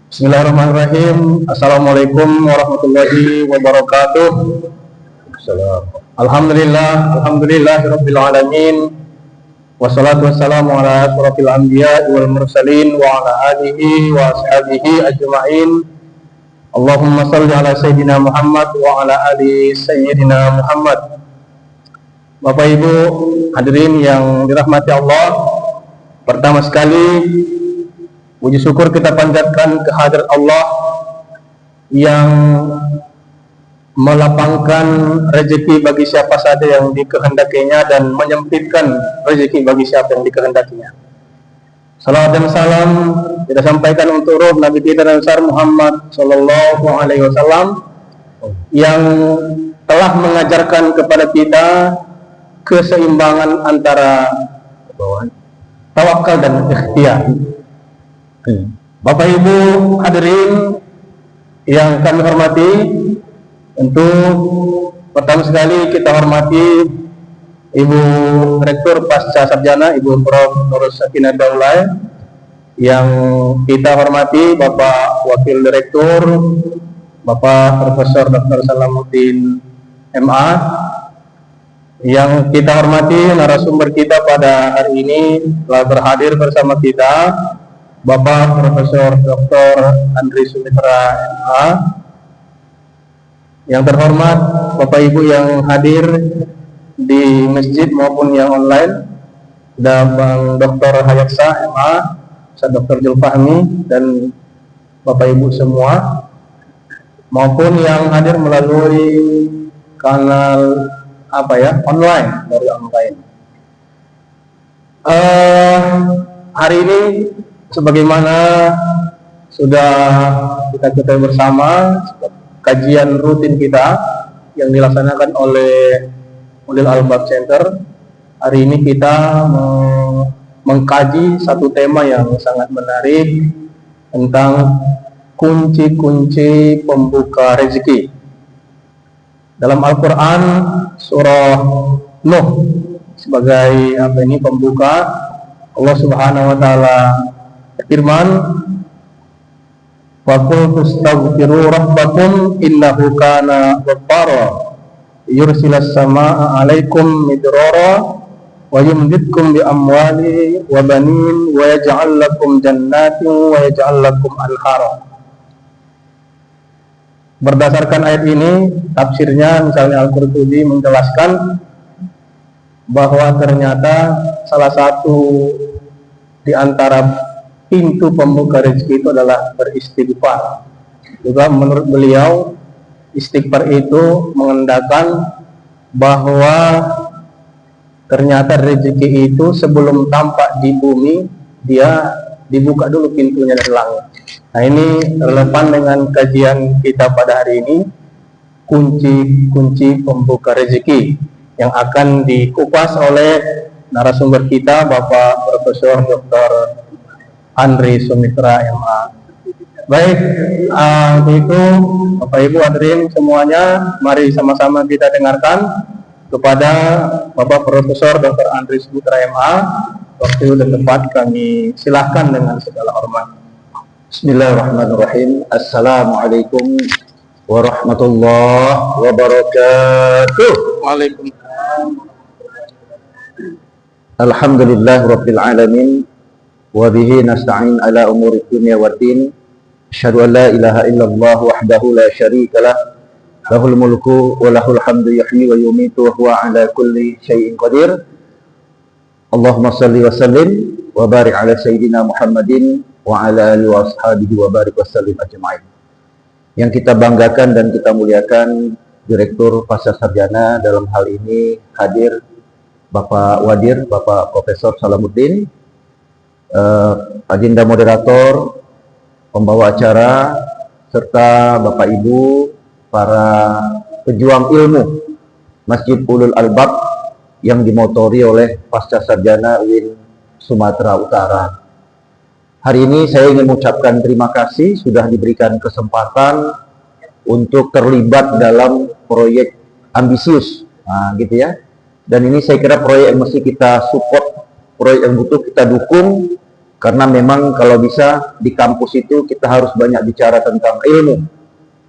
Bismillahirrahmanirrahim. Assalamualaikum warahmatullahi wabarakatuh. Alhamdulillahirabbil alamin. Wassalatu wassalamu ala asyrofil anbiya wal mursalin wa ala alihi wa ashabihi ajma'in. Allahumma salli ala sayyidina Muhammad wa ala ali sayyidina Muhammad. Bapak Ibu hadirin yang dirahmati Allah, pertama sekali puji syukur kita panjatkan kehadirat Allah yang melapangkan rezeki bagi siapa saja yang dikehendakinya dan menyempitkan rezeki bagi siapa yang dikehendakinya. Salawat dan salam kita sampaikan untuk roh Nabi kita dan besar Muhammad Sallallahu Alaihi Wasallam yang telah mengajarkan kepada kita keseimbangan antara tawakal dan ikhtiar. Bapak Ibu hadirin yang kami hormati, untuk pertama sekali kita hormati Ibu Rektor Pasca Sarjana Ibu Prof. Nur Sakinah Daulay, yang kita hormati Bapak Wakil Direktur Bapak Profesor Dr. Salamuddin MA, yang kita hormati narasumber kita pada hari ini telah berhadir bersama kita Bapak Profesor Dr. Andri Sumitra MA. Yang terhormat Bapak Ibu yang hadir di masjid maupun yang online, dan Bang Dr. Hayaksa MA, Ustaz Dr. Julfahmi, dan Bapak Ibu semua, maupun yang hadir melalui kanal online, dari online. Hari ini sebagaimana sudah kita ketahui bersama, kajian rutin kita yang dilaksanakan oleh Ulil Albab Center. Hari ini kita mengkaji satu tema yang sangat menarik tentang kunci-kunci pembuka rezeki. Dalam Al-Quran surah Nuh sebagai pembuka, Allah Subhanahu wa taala firman, wa qul tastaghfiru rabbakum innahu kana ghaffara yursilas samaa'a 'alaikum midrara wa yumdidkum bi amwali wa banin wa yaj'al lakum jannatin wa yaj'al lakum anhara. Berdasarkan ayat ini, tafsirnya misalnya Al-Qurtubi menjelaskan bahwa ternyata salah satu di antara pintu pembuka rezeki itu adalah beristighfar. Juga menurut beliau, istighfar itu mengendahkan bahwa ternyata rezeki itu sebelum tampak di bumi, dia dibuka dulu pintunya dari langit. Nah, ini relevan dengan kajian kita pada hari ini, kunci-kunci pembuka rezeki, yang akan dikupas oleh narasumber kita Bapak Profesor Dr. Andri Sumitra MA. Baik, untuk itu Bapak Ibu hadirin semuanya, mari sama-sama kita dengarkan kepada Bapak Profesor Dr. Andri Sumitra MA. Waktu dan tempat kami silahkan dengan segala hormat. Bismillahirrahmanirrahim. Assalamualaikum warahmatullahi wabarakatuh. Waalaikumsalam. Alhamdulillahirabbil alamin. Wa bihi nasta'in ala umuri dunya waddin. Asyhadu an la ilaha illallah wahdahu la syarikalah. Lahul mulku wa lahul hamdu yuhyi wa yumitu wa huwa ala kulli syai'in qadir. Allahumma shalli wa sallim wa barik ala sayyidina Muhammadin wa ala alihi wa ashabihi wa barik wa sallim ajma'in. Yang kita banggakan dan kita muliakan, Direktur Pasca Sarjana dalam hal ini hadir Bapak Wadir, Bapak Profesor Salamuddin, agenda moderator, pembawa acara, serta Bapak Ibu, para pejuang ilmu Masjid Ulul Albab yang dimotori oleh Pasca Sarjana UIN Sumatera Utara. Hari ini saya ingin mengucapkan terima kasih sudah diberikan kesempatan untuk terlibat dalam proyek ambisius, gitu ya. Dan ini saya kira proyek yang mesti kita support, proyek yang butuh kita dukung, Karena memang kalau bisa di kampus itu kita harus banyak bicara tentang ilmu.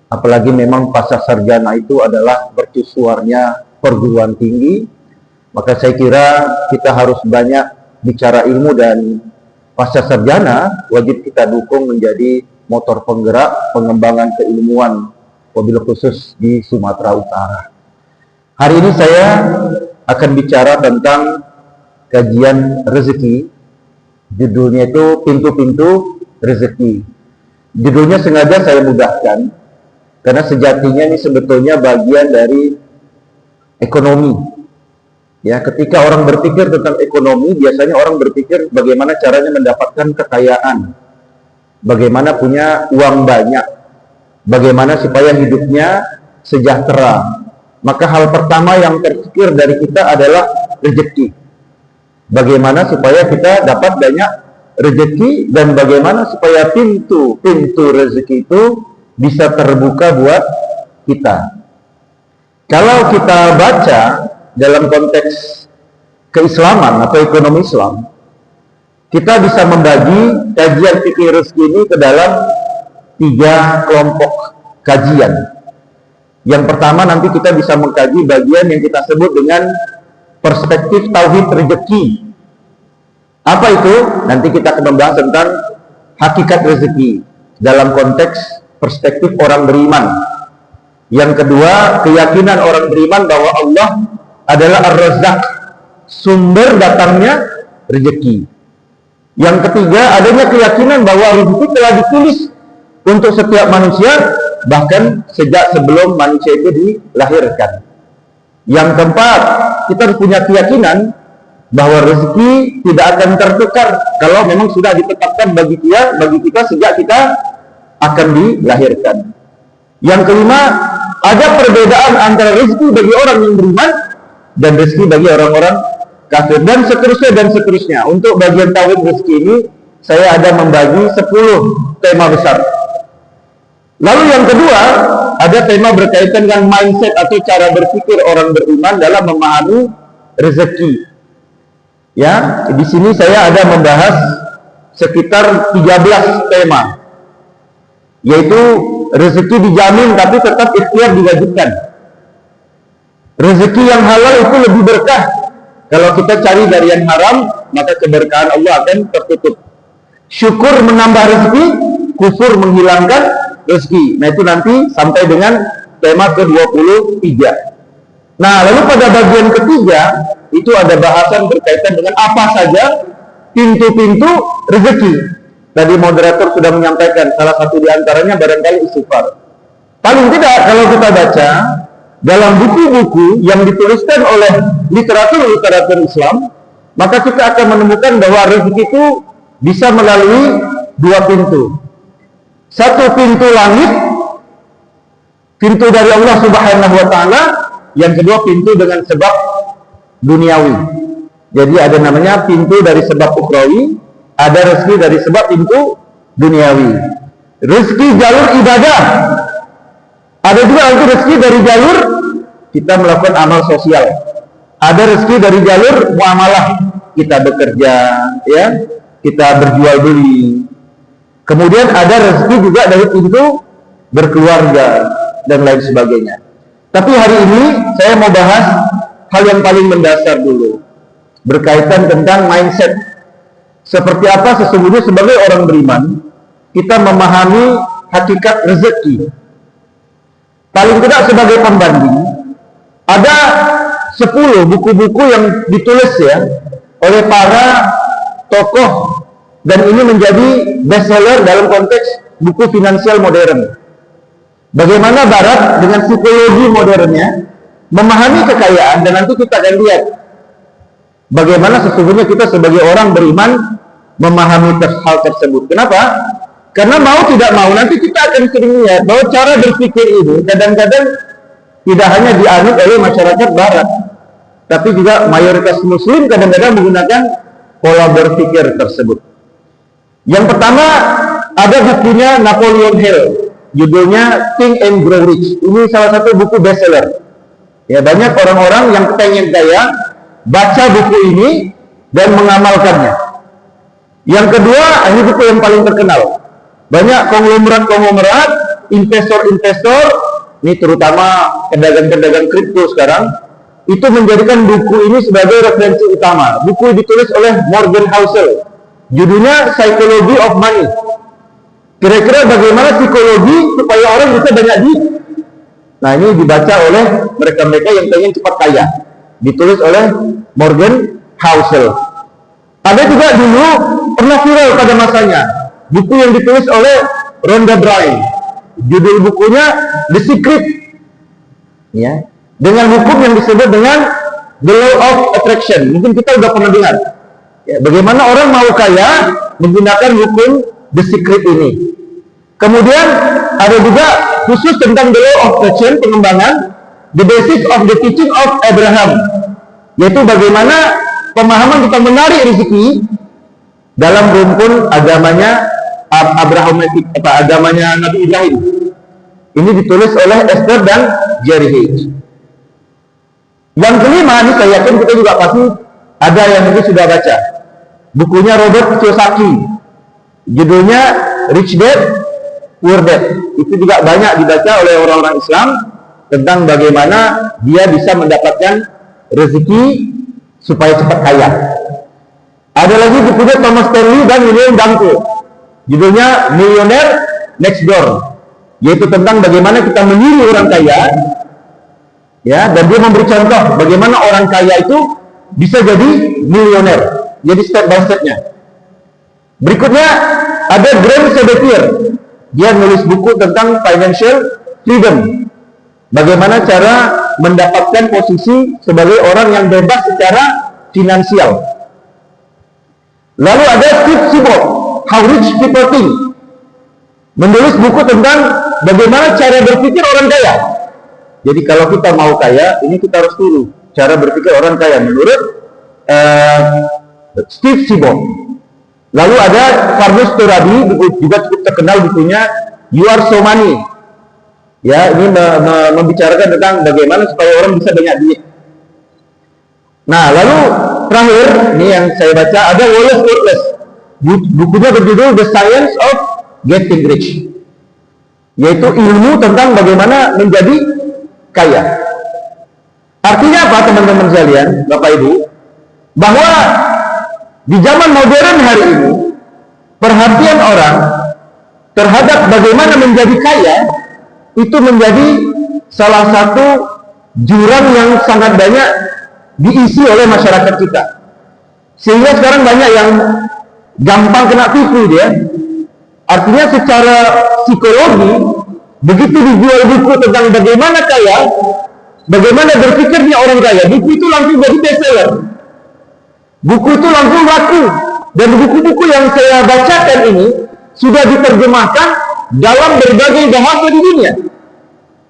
Apalagi memang pasca sarjana itu adalah mercusuarnya perguruan tinggi. Maka saya kira kita harus banyak bicara ilmu, dan pasca sarjana wajib kita dukung menjadi motor penggerak pengembangan keilmuan, wabil khusus di Sumatera Utara. Hari ini saya akan bicara tentang kajian rezeki. Judulnya itu pintu-pintu rezeki. Judulnya sengaja saya mudahkan karena sejatinya ini sebetulnya bagian dari ekonomi. Ya, ketika orang berpikir tentang ekonomi, biasanya orang berpikir bagaimana caranya mendapatkan kekayaan, bagaimana punya uang banyak, bagaimana supaya hidupnya sejahtera. Maka hal pertama yang terpikir dari kita adalah rezeki. Bagaimana supaya kita dapat banyak rezeki, dan bagaimana supaya pintu rezeki itu bisa terbuka buat kita. Kalau kita baca dalam konteks keislaman atau ekonomi Islam, kita bisa membagi kajian fikih rezeki ini ke dalam 3 kelompok kajian. Yang pertama, nanti kita bisa mengkaji bagian yang kita sebut dengan perspektif tauhid rezeki. Apa itu? Nanti kita akan membahas tentang hakikat rezeki dalam konteks perspektif orang beriman. Yang kedua, keyakinan orang beriman bahwa Allah adalah Ar-Razzaq, sumber datangnya rezeki. Yang ketiga, adanya keyakinan bahwa rezeki telah ditulis untuk setiap manusia, bahkan sejak sebelum manusia itu dilahirkan. Yang keempat, kita harus punya keyakinan bahwa rezeki tidak akan tertukar kalau memang sudah ditetapkan bagi kita sejak kita akan dilahirkan. Yang kelima, ada perbedaan antara rezeki bagi orang yang beriman dan rezeki bagi orang-orang kafir, dan seterusnya. Untuk bagian tauhid rezeki ini saya ada membagi 10 tema besar. Lalu yang kedua, ada tema berkaitan dengan mindset atau cara berpikir orang beriman dalam memahami rezeki. Ya, di sini saya ada membahas sekitar 13 tema, yaitu rezeki dijamin tapi tetap ikhtiar diwajibkan. Rezeki yang halal itu lebih berkah. Kalau kita cari dari yang haram, maka keberkahan Allah akan tertutup. Syukur menambah rezeki, kufur menghilangkan rezeki. Nah, itu nanti sampai dengan tema ke-23. Nah, lalu pada bagian ketiga itu ada bahasan berkaitan dengan apa saja pintu-pintu rezeki. Tadi moderator sudah menyampaikan salah satu di antaranya barangkali istighfar. Paling tidak kalau kita baca dalam buku-buku yang dituliskan oleh literatur Islam, maka kita akan menemukan bahwa rezeki itu bisa melalui 2 pintu. Satu pintu langit, pintu dari Allah Subhanahu wa Ta'ala. Yang kedua, pintu dengan sebab duniawi. Jadi ada namanya pintu dari sebab ukhrawi, ada rezeki dari sebab pintu duniawi. Rezeki jalur ibadah, ada juga nanti rezeki dari jalur kita melakukan amal sosial. Ada rezeki dari jalur muamalah, kita bekerja, ya, kita berjual beli. Kemudian ada rezeki juga dari pintu berkeluarga dan lain sebagainya. Tapi hari ini saya mau bahas hal yang paling mendasar dulu, berkaitan tentang mindset. Seperti apa sesungguhnya sebagai orang beriman kita memahami hakikat rezeki. Paling tidak sebagai pembanding, ada 10 buku-buku yang ditulis ya oleh para tokoh, dan ini menjadi bestseller dalam konteks buku finansial modern. Bagaimana Barat dengan psikologi modernnya memahami kekayaan, dan nanti kita akan lihat bagaimana sesungguhnya kita sebagai orang beriman memahami hal tersebut. Kenapa? Karena mau tidak mau nanti kita akan sering lihat bahwa cara berpikir ini kadang-kadang tidak hanya dianut oleh masyarakat Barat, tapi juga mayoritas Muslim kadang-kadang menggunakan pola berpikir tersebut. Yang pertama ada bukunya Napoleon Hill, judulnya Think and Grow Rich. Ini salah satu buku bestseller. Ya, banyak orang-orang yang pengen kaya baca buku ini dan mengamalkannya. Yang kedua, ini buku yang paling terkenal. Banyak konglomerat, investor-investor, ini terutama pedagang-pedagang kripto sekarang, itu menjadikan buku ini sebagai referensi utama. Buku ditulis oleh Morgan Housel. Judulnya Psychology of Money. Kira-kira bagaimana psikologi supaya orang bisa banyak duit. Nah, ini dibaca oleh mereka-mereka yang pengen cepat kaya. Ditulis oleh Morgan Housel. Ada juga dulu pernah viral pada masanya buku yang ditulis oleh Rhonda Byrne. Judul bukunya The Secret. Ya, dengan hukum yang disebut dengan The Law of Attraction. Mungkin kita sudah pernah dengar. Ya, bagaimana orang mau kaya menggunakan hukum The Secret ini. Kemudian ada juga khusus tentang The Law of Attraction, pengembangan The Basis of the Teaching of Abraham, yaitu bagaimana pemahaman kita menarik rezeki dalam rumpun agamanya Abrahamatik, agamanya Nabi Ibrahim. Ini ditulis oleh Esther dan Jerry Hayes. Yang kelima, ini saya yakin kita juga pasti ada yang mungkin sudah baca. Bukunya Robert Kiyosaki. Judulnya Rich Dad, Poor Dad. Itu juga banyak dibaca oleh orang-orang Islam tentang bagaimana dia bisa mendapatkan rezeki supaya cepat kaya. Ada lagi bukunya Thomas Stanley dan William Danko. Judulnya Millionaire Next Door. Yaitu tentang bagaimana kita meniru orang kaya, ya, dan dia memberi contoh bagaimana orang kaya itu bisa jadi milioner, jadi step by stepnya. Berikutnya ada Graham Sabatier. Dia nulis buku tentang financial freedom, bagaimana cara mendapatkan posisi sebagai orang yang bebas secara finansial. Lalu ada Steve Siebold, How Rich People Think, menulis buku tentang bagaimana cara berpikir orang kaya. Jadi kalau kita mau kaya, ini kita harus tiru cara berpikir orang kaya menurut Steve Siebold. Lalu ada Carlos Torabi, juga cukup terkenal bukunya You Are So Money. Ya, ini membicarakan tentang bagaimana supaya orang bisa banyak duit. Nah, lalu terakhir, ini yang saya baca, ada Wallace Wattles. Bukunya berjudul The Science of Getting Rich, yaitu ilmu tentang bagaimana menjadi kaya. Artinya apa, teman-teman sekalian, Bapak Ibu? Bahwa di zaman modern hari ini, perhatian orang terhadap bagaimana menjadi kaya itu menjadi salah satu jurang yang sangat banyak diisi oleh masyarakat kita. Sehingga sekarang banyak yang gampang kena tipu dia. Artinya secara psikologi, begitu dijual buku tentang bagaimana kaya, bagaimana berpikirnya orang kaya, buku itu langsung jadi bestseller. Buku itu langsung laku. Dan buku-buku yang saya bacakan ini sudah diterjemahkan dalam berbagai bahasa di dunia.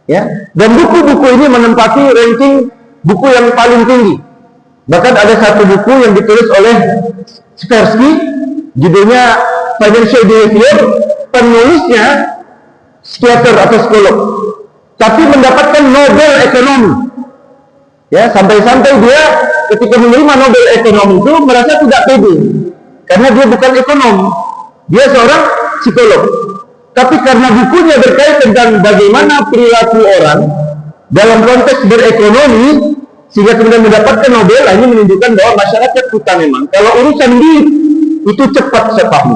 Ya, dan buku-buku ini menempati ranking buku yang paling tinggi. Bahkan ada satu buku yang ditulis oleh Tversky, judulnya Financial Behavior, penulisnya psikiater atau psikolog, tapi mendapatkan Nobel Ekonomi. Ya, sampai-sampai dia ketika menerima Nobel Ekonomi itu merasa tidak pede, karena dia bukan ekonom, dia seorang psikolog. Tapi karena bukunya berkait tentang bagaimana perilaku orang dalam konteks berekonomi, sehingga kemudian mendapatkan Nobel, ini menunjukkan bahwa masyarakat kita memang kalau urusan duit itu cepat sepaham.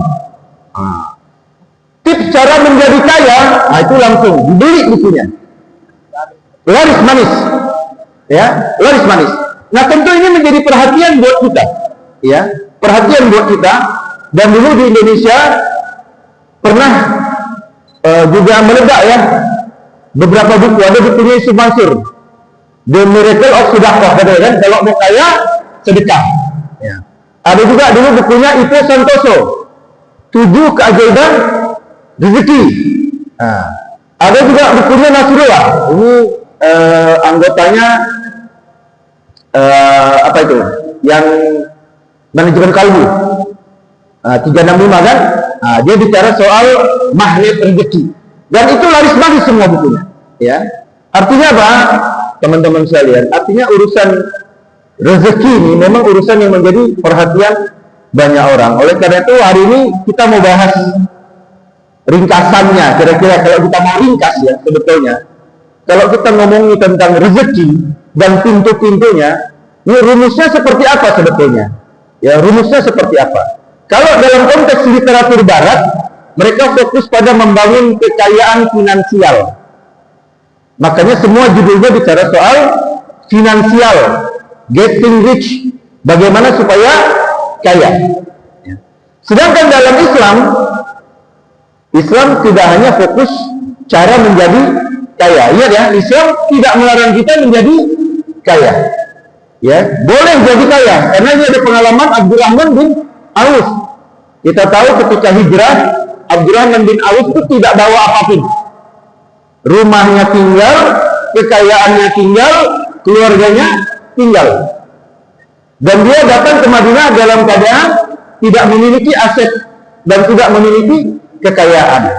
Tips cara menjadi kaya, itu langsung dibeli bukunya. Laris manis, ya, laris manis. Nah, tentu ini menjadi perhatian buat kita, ya, perhatian buat kita. Dan dulu di Indonesia pernah juga meledak, ya, beberapa buku. Ada bukunya Yusuf Mansur, The Miracle of Sedekah, kan? Kalau mau kaya, sedekah. Ya. Ada juga dulu bukunya Ivo Santoso, 7 Keajaiban Rezeki. Nah, ada juga bukunya Nasrullah. Ini anggotanya apa itu? Yang manajemen kalbu. 365 kan? Nah, dia bicara soal magnet rezeki. Dan itu laris manis semua bukunya. Ya. Artinya apa, teman-teman sekalian? Artinya urusan rezeki ini memang urusan yang menjadi perhatian banyak orang. Oleh karena itu hari ini kita mau bahas ringkasannya. Kira-kira kalau kita mau ringkas ya, sebetulnya kalau kita ngomongin tentang rezeki dan pintu-pintunya, ini rumusnya seperti apa sebetulnya? Ya, rumusnya seperti apa? Kalau dalam konteks literatur barat, mereka fokus pada membangun kekayaan finansial. Makanya semua judulnya bicara soal finansial, getting rich, bagaimana supaya kaya. Sedangkan dalam Islam tidak hanya fokus cara menjadi kaya. Ingat ya, Islam tidak melarang kita menjadi kaya. Ya, boleh jadi kaya, karena ini ada pengalaman Abdurrahman bin Auf. Kita tahu ketika hijrah, Abdurrahman bin Auf itu tidak bawa apapun. Rumahnya tinggal, kekayaannya tinggal, keluarganya tinggal. Dan dia datang ke Madinah dalam keadaan tidak memiliki aset dan tidak memiliki kekayaan.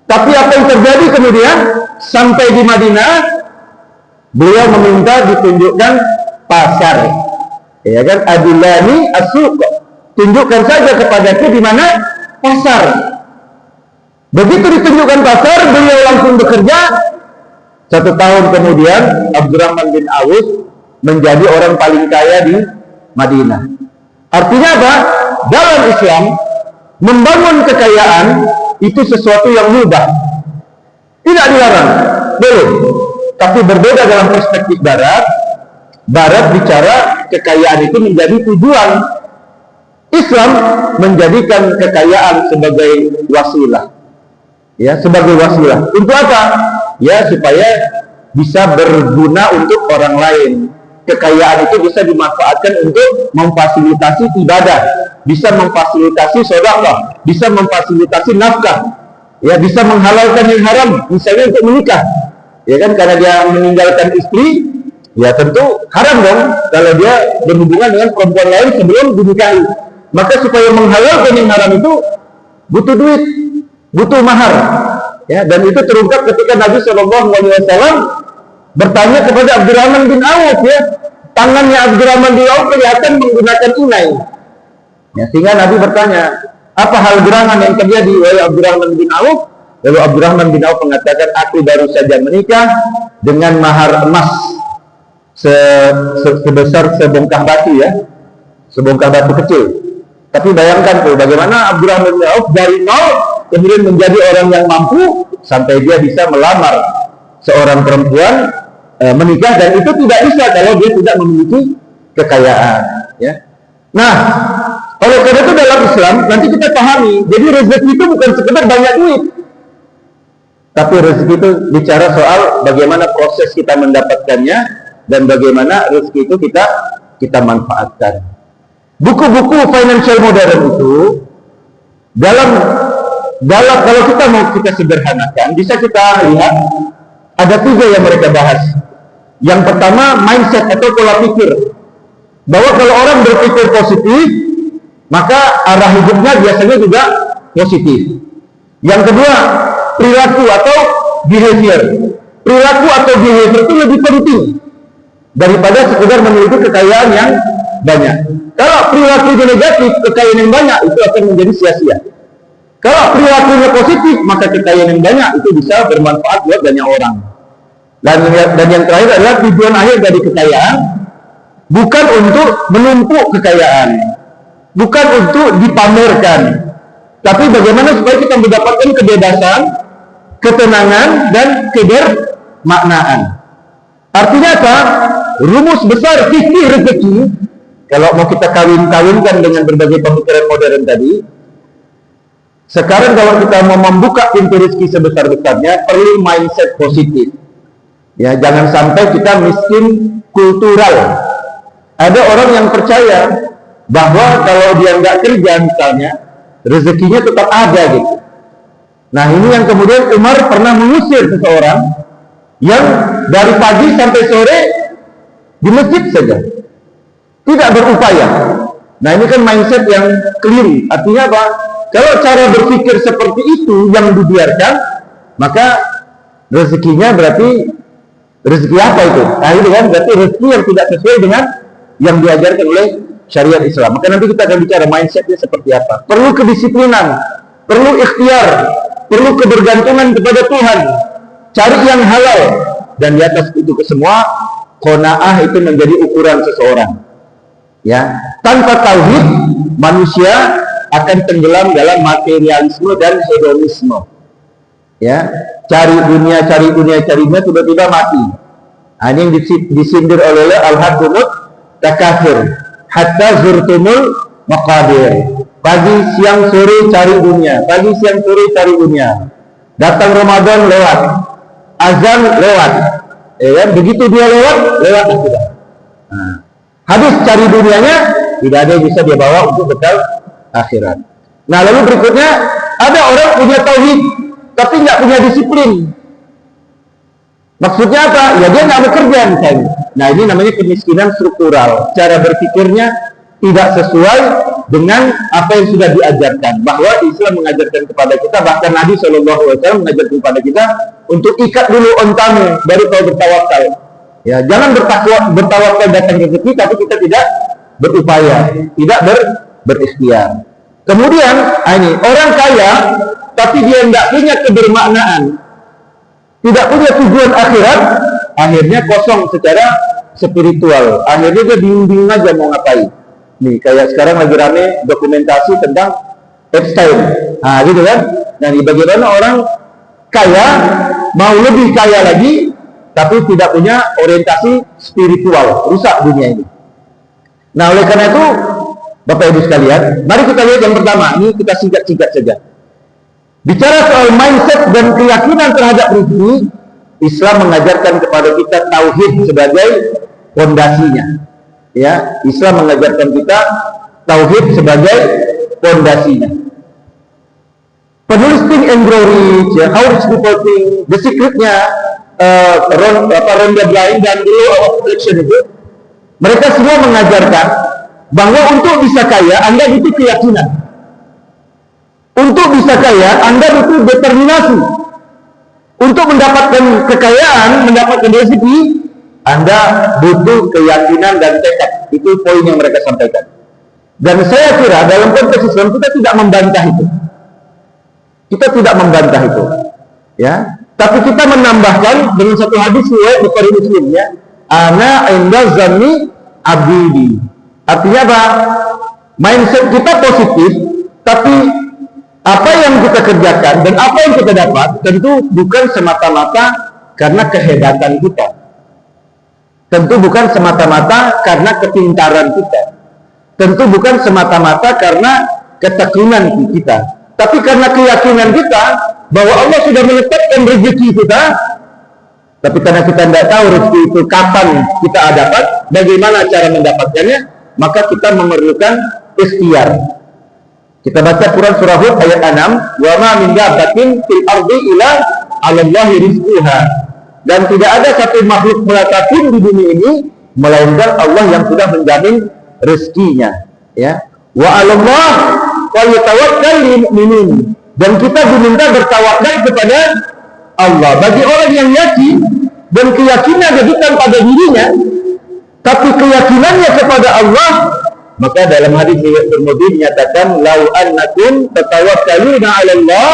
Tapi apa yang terjadi kemudian? Sampai di Madinah, beliau meminta ditunjukkan pasar. Ya kan? Adillani as-suq. Tunjukkan saja kepadaku di mana pasar. Begitu ditunjukkan pasar, beliau langsung bekerja. 1 tahun kemudian, Abdurrahman bin Auf menjadi orang paling kaya di Madinah. Artinya apa? Dalam Islam, membangun kekayaan itu sesuatu yang mudah, tidak dilarang, boleh. Tapi berbeda dalam perspektif Barat. Barat bicara kekayaan itu menjadi tujuan. Islam menjadikan kekayaan sebagai wasilah. Ya, sebagai wasilah. Untuk apa? Ya, supaya bisa berguna untuk orang lain. Kekayaan itu bisa dimanfaatkan untuk memfasilitasi ibadah, bisa memfasilitasi sedekah, bisa memfasilitasi nafkah, ya, bisa menghalalkan yang haram, misalnya untuk menikah. Ya kan, karena dia meninggalkan istri, ya tentu haram dong kalau dia berhubungan dengan perempuan lain sebelum dinikahi. Maka supaya menghalalkan yang haram itu butuh duit, butuh mahar. Ya, dan itu terungkap ketika Nabi SAW bertanya kepada Abdurrahman bin Auf, ya, tangannya Abdurrahman bin Auf kelihatan menggunakan inai. Ya, sehingga Nabi bertanya, apa hal gerangan yang terjadi oleh Abdurrahman bin Auf? Lalu Abdurrahman bin Auf mengatakan, aku baru saja menikah dengan mahar emas sebesar sebongkah batu, ya, sebongkah batu kecil. Tapi bayangkan tuh, bagaimana Abdurrahman bin Auf dari nol kemudian menjadi orang yang mampu sampai dia bisa melamar seorang perempuan, menikah, dan itu tidak bisa kalau dia tidak memiliki kekayaan. Ya. Nah, oleh karena itu dalam Islam nanti kita pahami, jadi rezeki itu bukan sekedar banyak duit, tapi rezeki itu bicara soal bagaimana proses kita mendapatkannya dan bagaimana rezeki itu kita manfaatkan. Buku-buku financial modern itu dalam kalau kita mau kita sederhanakan, bisa kita lihat ada 3 yang mereka bahas. Yang pertama, mindset atau pola pikir, bahwa kalau orang berpikir positif, maka arah hidupnya biasanya juga positif. Yang kedua, perilaku atau behavior. Perilaku atau behavior itu lebih penting daripada sekedar memiliki kekayaan yang banyak. Kalau perilakunya negatif, kekayaan yang banyak itu akan menjadi sia-sia. Kalau perilakunya positif, maka kekayaan yang banyak itu bisa bermanfaat buat banyak orang. Dan yang terakhir adalah tujuan akhir dari kekayaan bukan untuk menumpuk kekayaan, bukan untuk dipamerkan, tapi bagaimana supaya kita mendapatkan kebebasan, ketenangan, dan kebermaknaan. Artinya apa? Rumus besar fikih rezeki, kalau mau kita kawin-kawinkan dengan berbagai pemikiran modern tadi, sekarang kalau kita mau membuka pintu rezeki sebesar-besarnya, perlu mindset positif. Ya, jangan sampai kita miskin kultural. Ada orang yang percaya bahwa kalau dia nggak kerja misalnya, rezekinya tetap ada gitu. Nah, ini yang kemudian Umar pernah mengusir seseorang yang dari pagi sampai sore di masjid saja, tidak berupaya. Nah, ini kan mindset yang keliru. Artinya apa? Kalau cara berpikir seperti itu yang dibiarkan, maka rezekinya berarti rezeki apa itu? Nah, itu kan berarti rezeki yang tidak sesuai dengan yang diajarkan oleh syariat Islam. Maka nanti kita akan bicara mindsetnya seperti apa. Perlu kedisiplinan, perlu ikhtiar, perlu kebergantungan kepada Tuhan, cari yang halal, dan di atas itu semua qanaah itu menjadi ukuran seseorang. Ya, tanpa tauhid manusia akan tenggelam dalam materialisme dan hedonisme. Ya, cari dunia, tiba-tiba mati. Nah, ini yang disindir oleh Al-Haddumut Takafir hatta zurtumul maqabir. Pagi, siang, sore cari dunia, pagi, siang, sore cari dunia. Datang Ramadan lewat, azan lewat, ya, begitu dia lewat sudah. Nah, habis cari dunianya, tidak ada yang bisa dia bawa untuk bekal akhirat. Nah, lalu berikutnya ada orang punya tauhid tapi nggak punya disiplin. Maksudnya apa? Ya dia nggak bekerja misalnya. Nah, ini namanya kemiskinan struktural. Cara berpikirnya tidak sesuai dengan apa yang sudah diajarkan. Bahwa Islam mengajarkan kepada kita, bahkan Nabi SAW mengajarkan kepada kita untuk ikat dulu ontamu baru kau bertawakal. Ya, jangan bertawakal datang rezeki tapi kita tidak berupaya, tidak berikhtiar. Kemudian ini orang kaya tapi dia tidak punya kebermaknaan, tidak punya tujuan akhirat, akhirnya kosong secara spiritual. Akhirnya dia bingung aja mau ngapain. Nih kayak sekarang lagi rame dokumentasi tentang Epstein. Nah, gitu kan? Nah, bagaimana orang kaya mau lebih kaya lagi tapi tidak punya orientasi spiritual, rusak dunia ini. Nah, oleh karena itu Bapak Ibu sekalian, mari kita lihat yang pertama. Ini kita singkat-singkat saja. Bicara soal mindset dan keyakinan terhadap rezeki, Islam mengajarkan kepada kita tauhid sebagai fondasinya. Ya, Islam mengajarkan kita tauhid sebagai fondasinya. Penulis Think and Grow Rich, ya, How Rich People Think, The Secret-nya, Rhonda Byrne dan The Law of Attraction itu, mereka semua mengajarkan bahwa untuk bisa kaya, Anda butuh keyakinan. Untuk bisa kaya, Anda butuh determinasi. Untuk mendapatkan kekayaan, mendapatkan rezeki, Anda butuh keyakinan dan tekad. Itu poin yang mereka sampaikan. Dan saya kira dalam konteks Islam kita tidak membantah itu. Kita tidak membantah itu. Ya, tapi kita menambahkan dengan satu hadis riwayat Bukhari Muslim, ya. Ana inda zanni abdi. Artinya apa? Mindset kita positif, tapi apa yang kita kerjakan dan apa yang kita dapat tentu bukan semata-mata karena kehebatan kita. Tentu bukan semata-mata karena kepintaran kita. Tentu bukan semata-mata karena ketekunian kita. Tapi karena keyakinan kita bahwa Allah sudah menetapkan rezeki kita. Tapi karena kita tidak tahu rezeki itu kapan kita dapat, bagaimana cara mendapatkannya, maka kita memerlukan ikhtiar. Kita baca Quran surah Hud ayat 6, wa ma min dabbatin fil ardi illa 'ala Allahi rizquha. Dan tidak ada satu makhluk melata pun di bumi ini melainkan Allah yang sudah menjamin rezekinya, ya. Wa 'ala Allah falyatawakkalul mu'minun. Dan kita diminta bertawakal kepada Allah. Bagi orang yang yakin dan keyakinan bukan pada dirinya, tapi keyakinannya kepada Allah, maka dalam hadis riwayat Tirmidzi menyatakan lau annakum tatawakkaluna 'ala Allah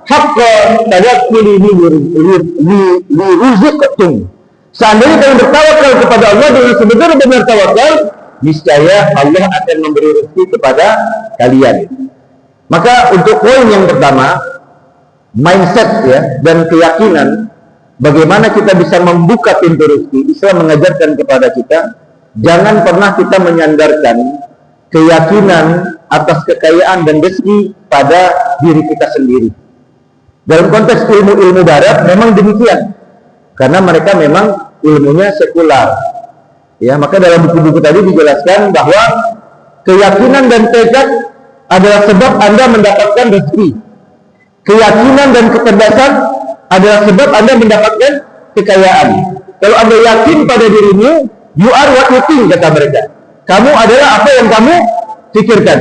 haqqa tawakkuli li rizqakum. Seandainya kalian bertawakal kepada Allah dengan sebenar-benar tawakal, niscaya Allah akan memberi rezeki kepada kalian. Maka untuk poin yang pertama, mindset, ya, dan keyakinan, bagaimana kita bisa membuka pintu rezeki, Islam mengajarkan kepada kita, jangan pernah kita menyandarkan keyakinan atas kekayaan dan rezeki pada diri kita sendiri. Dalam konteks ilmu-ilmu barat memang demikian, karena mereka memang ilmunya sekular. Ya, maka dalam buku-buku tadi dijelaskan bahwa keyakinan dan tekad adalah sebab Anda mendapatkan rezeki. Keyakinan dan kecerdasan adalah sebab Anda mendapatkan kekayaan. Kalau Anda yakin pada dirimu, you are what you think, kata mereka. Kamu adalah apa yang kamu pikirkan.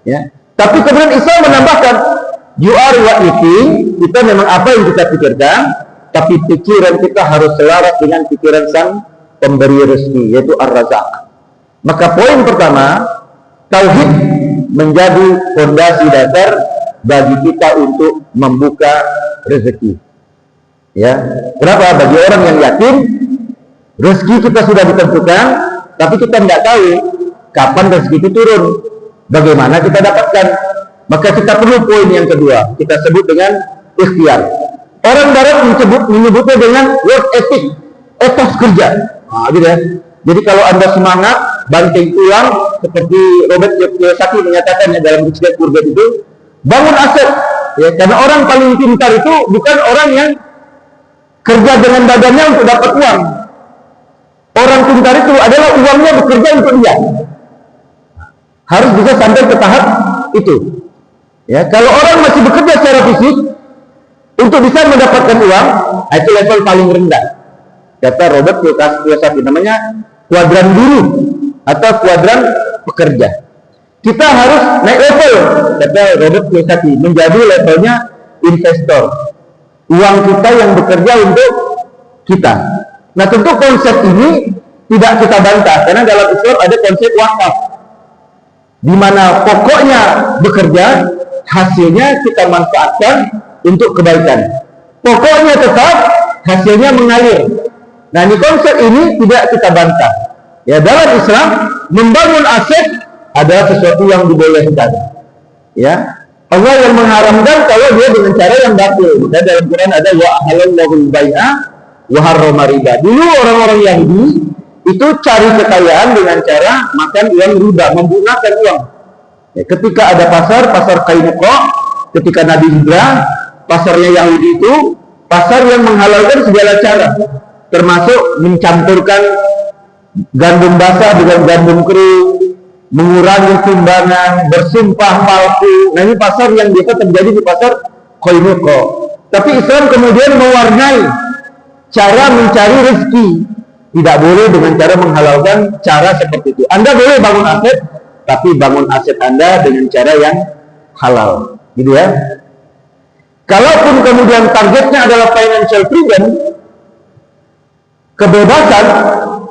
Ya. Tapi kemudian Islam menambahkan, you are what you think. Kita memang apa yang kita pikirkan, tapi pikiran kita harus selaras dengan pikiran sang pemberi rezeki, yaitu Ar-Razak. Maka poin pertama, tauhid menjadi fondasi dasar bagi kita untuk membuka rezeki. Ya, kenapa? Bagi orang yang yakin rezeki kita sudah ditentukan, tapi kita tidak tahu kapan rezeki itu turun, bagaimana kita dapatkan. Maka kita perlu poin yang kedua, kita sebut dengan ikhtiar. Orang barat menyebutnya dengan work ethic, etos kerja. Nah, gitu ya. Jadi kalau Anda semangat, banting tulang, seperti Robert Kiyosaki menyatakannya dalam Rich Dad Poor Dad itu, bangun aset. Ya, karena orang paling pintar itu bukan orang yang kerja dengan badannya untuk dapat uang. Orang pintar itu adalah uangnya bekerja untuk dia. Harus bisa sampai ke tahap itu. Ya, kalau orang masih bekerja secara fisik untuk bisa mendapatkan uang, itu level paling rendah. Kata Robert Kiyosaki, namanya kuadran buruh atau kuadran pekerja. Kita harus naik level, kata Robert Kiyosaki, menjadi levelnya investor. Uang kita yang bekerja untuk kita. Nah, tentu konsep ini tidak kita bantah, karena dalam Islam ada konsep wakaf, di mana pokoknya bekerja, hasilnya kita manfaatkan untuk kebaikan. Pokoknya tetap hasilnya mengalir. Nah, ini konsep ini tidak kita bantah. Ya, dalam Islam membangun aset adalah sesuatu yang dibolehkan. Ya, Allah yang mengharamkan kalau dia dengan cara yang batil. Maka dalam Quran ada wa halallahu al-bai'a wa harrama riba. Dulu orang-orang Yahudi itu cari kekayaan dengan cara makan uang riba, menggunakan uang. Ya, ketika ada pasar Qainuqa, ketika Nabi hijrah, pasarnya Yahudi itu pasar yang menghalalkan segala cara, termasuk mencampurkan gandum basah dengan gandum kering, mengurangi sumbangan, bersumpah palsu. Nah, ini pasar yang biasa terjadi di pasar Qainuqa. Tapi Islam kemudian mewarnai cara mencari rezeki. Tidak boleh dengan cara menghalalkan cara seperti itu. Anda boleh bangun aset, tapi bangun aset Anda dengan cara yang halal, gitu ya. Kalaupun kemudian targetnya adalah financial freedom,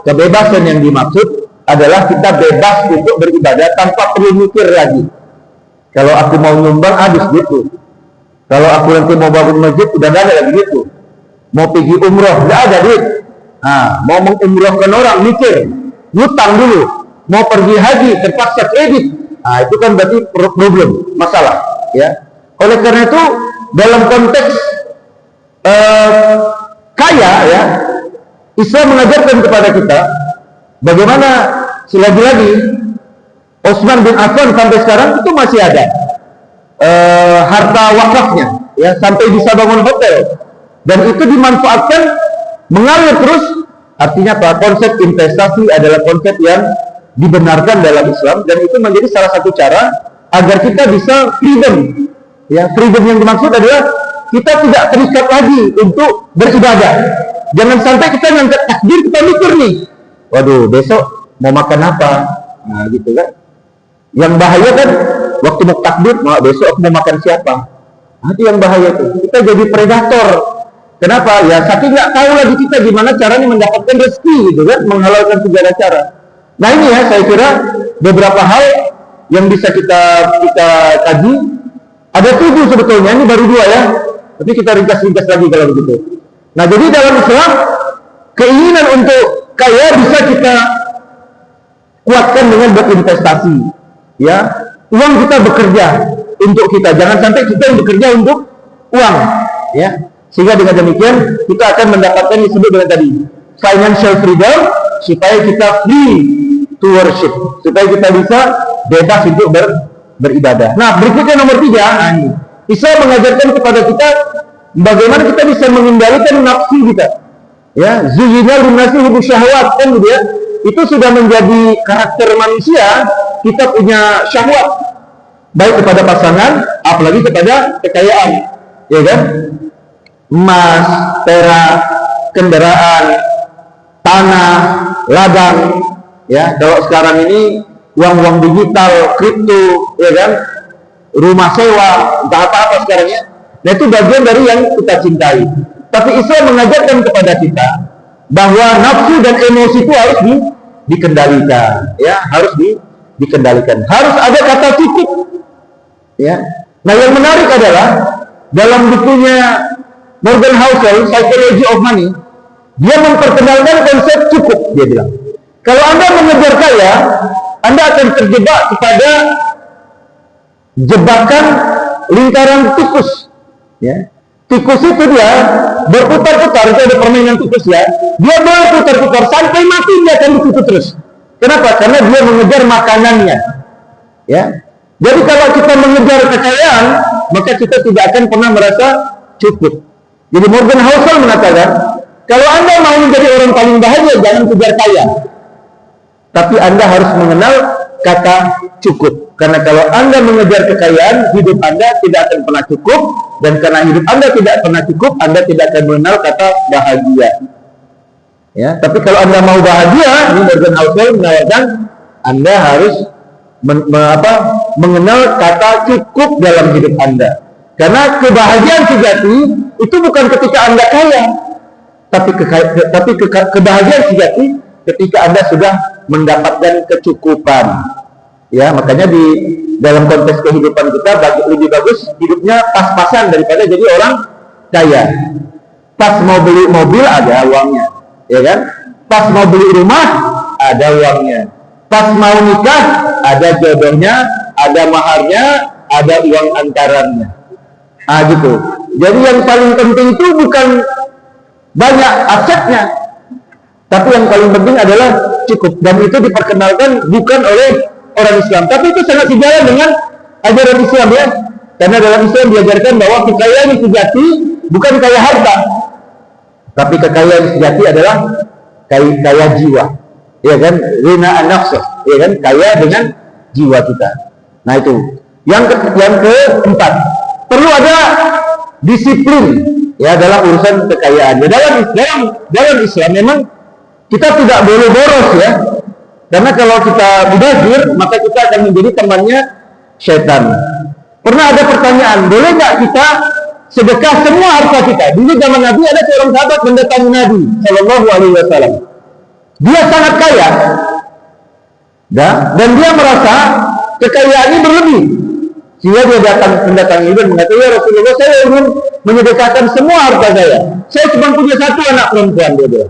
kebebasan yang dimaksud adalah kita bebas untuk beribadah tanpa perlu mikir lagi. Kalau aku mau nyumbang, habis gitu. Kalau aku nanti mau bangun masjid, udah gak ada lagi gitu. Mau pergi umroh, gak ada duit. Nah, mau mengumrohkan orang, mikir, ngutang dulu. Mau pergi haji, terpaksa kredit. Nah, itu kan berarti problem, masalah. Ya. Oleh karena itu, dalam konteks kaya, ya, Islam mengajarkan kepada kita bagaimana selagi-lagi Utsman bin Affan sampai sekarang itu masih ada harta wakafnya, ya, sampai bisa bangun hotel, dan itu dimanfaatkan mengalir terus. Artinya apa? Konsep investasi adalah konsep yang dibenarkan dalam Islam, dan itu menjadi salah satu cara agar kita bisa freedom. Ya, freedom yang dimaksud adalah kita tidak terikat lagi untuk beribadah. Jangan sampai kita ngangkat takbir, kita mikir nih, waduh, besok mau makan apa? Nah, gitu kan. Yang bahaya kan, waktu mau takbir, besok aku mau makan siapa? Nah, itu yang bahaya tuh. Kita jadi predator. Kenapa? Ya, saking nggak tahu lagi kita gimana caranya mendapatkan rezeki, gitu kan, menghalalkan segala cara. Nah, ini ya, saya kira beberapa hal yang bisa kita kaji. Ada 7 sebetulnya, ini baru 2 ya. Tapi kita ringkas-ringkas lagi kalau begitu. Nah, jadi dalam Islam, keinginan untuk kaya bisa kita kuatkan dengan berinvestasi. Ya, uang kita bekerja untuk kita. Jangan sampai kita yang bekerja untuk uang. Ya, sehingga dengan demikian kita akan mendapatkan yang disebut dengan tadi financial freedom, supaya kita free to worship, supaya kita bisa bebas untuk beribadah. Nah, berikutnya nomor 3, Islam mengajarkan kepada kita bagaimana kita bisa mengendalikan nafsu kita. Ya, zuyyina linnasi hubbu syahwat, kan gitu ya. Itu sudah menjadi karakter manusia, kita punya syahwat baik kepada pasangan, apalagi kepada kekayaan. Ya kan? Emas, perak, kendaraan, tanah, ladang. Ya, kalau sekarang ini uang-uang digital, kripto, ya kan? Rumah sewa, entah apa-apa sekarang ya. Nah, itu bagian dari yang kita cintai. Tapi Islam mengajarkan kepada kita bahwa nafsu dan emosi itu harus dikendalikan, ya, harus dikendalikan. Harus ada kata cukup, ya. Nah, yang menarik adalah dalam bukunya Morgan Housel, Psychology of Money, dia memperkenalkan konsep cukup. Dia bilang, kalau Anda mengejar kaya, Anda akan terjebak kepada jebakan lingkaran tikus, ya. Tikus itu dia berputar-putar, itu ada permainan tikus, ya. Dia berputar-putar sampai mati, dia akan di situ terus. Kenapa? Karena dia mengejar makanannya, ya. Jadi kalau kita mengejar kekayaan, maka kita tidak akan pernah merasa cukup. Jadi Morgan Housel mengatakan, kalau Anda mau menjadi orang paling bahagia, jangan kejar kaya, tapi Anda harus mengenal kata cukup. Karena kalau Anda mengejar kekayaan, hidup Anda tidak akan pernah cukup, dan karena hidup Anda tidak pernah cukup, Anda tidak akan mengenal kata bahagia. Ya, tapi kalau Anda mau bahagia, ini Morgan Housel menawarkan Anda harus mengenal kata cukup dalam hidup Anda. Karena kebahagiaan sejati itu bukan ketika Anda kaya, tapi kebahagiaan sejati ketika Anda sudah mendapatkan kecukupan. Ya, makanya di dalam konteks kehidupan kita lebih bagus hidupnya pas-pasan daripada jadi orang kaya. Pas mau beli mobil ada uangnya, ya kan? Pas mau beli rumah ada uangnya. Pas mau nikah ada jodohnya, ada maharnya, ada uang antarannya. Ah gitu. Jadi yang paling penting itu bukan banyak asetnya, tapi yang paling penting adalah cukup. Dan itu diperkenalkan bukan oleh orang Islam, tapi itu sangat sejalan dengan ajaran Islam, ya. Karena dalam Islam diajarkan bahwa kekayaan sejati bukan kaya harta, tapi kekayaan sejati adalah kaya jiwa, ya kan? Rina an-nafs, ya kan? Kaya dengan jiwa kita. Nah itu. Yang keempat, perlu ada disiplin, ya, dalam urusan kekayaan. Ya, dalam Islam memang kita tidak boleh boros, ya. Karena kalau kita mubazir, maka kita akan menjadi temannya syaitan. Pernah ada pertanyaan, boleh nggak kita sedekah semua harta kita? Dulu zaman Nabi ada seorang sahabat mendatangi Nabi Shallallahu Alaihi Wasallam. Dia sangat kaya, dan dia merasa kekayaannya berlebih. Sehingga dia datang mendatangi dan mengatakan, ya Rasulullah, saya ingin menyedekahkan semua harta saya. Saya cuma punya satu anak perempuan, dia.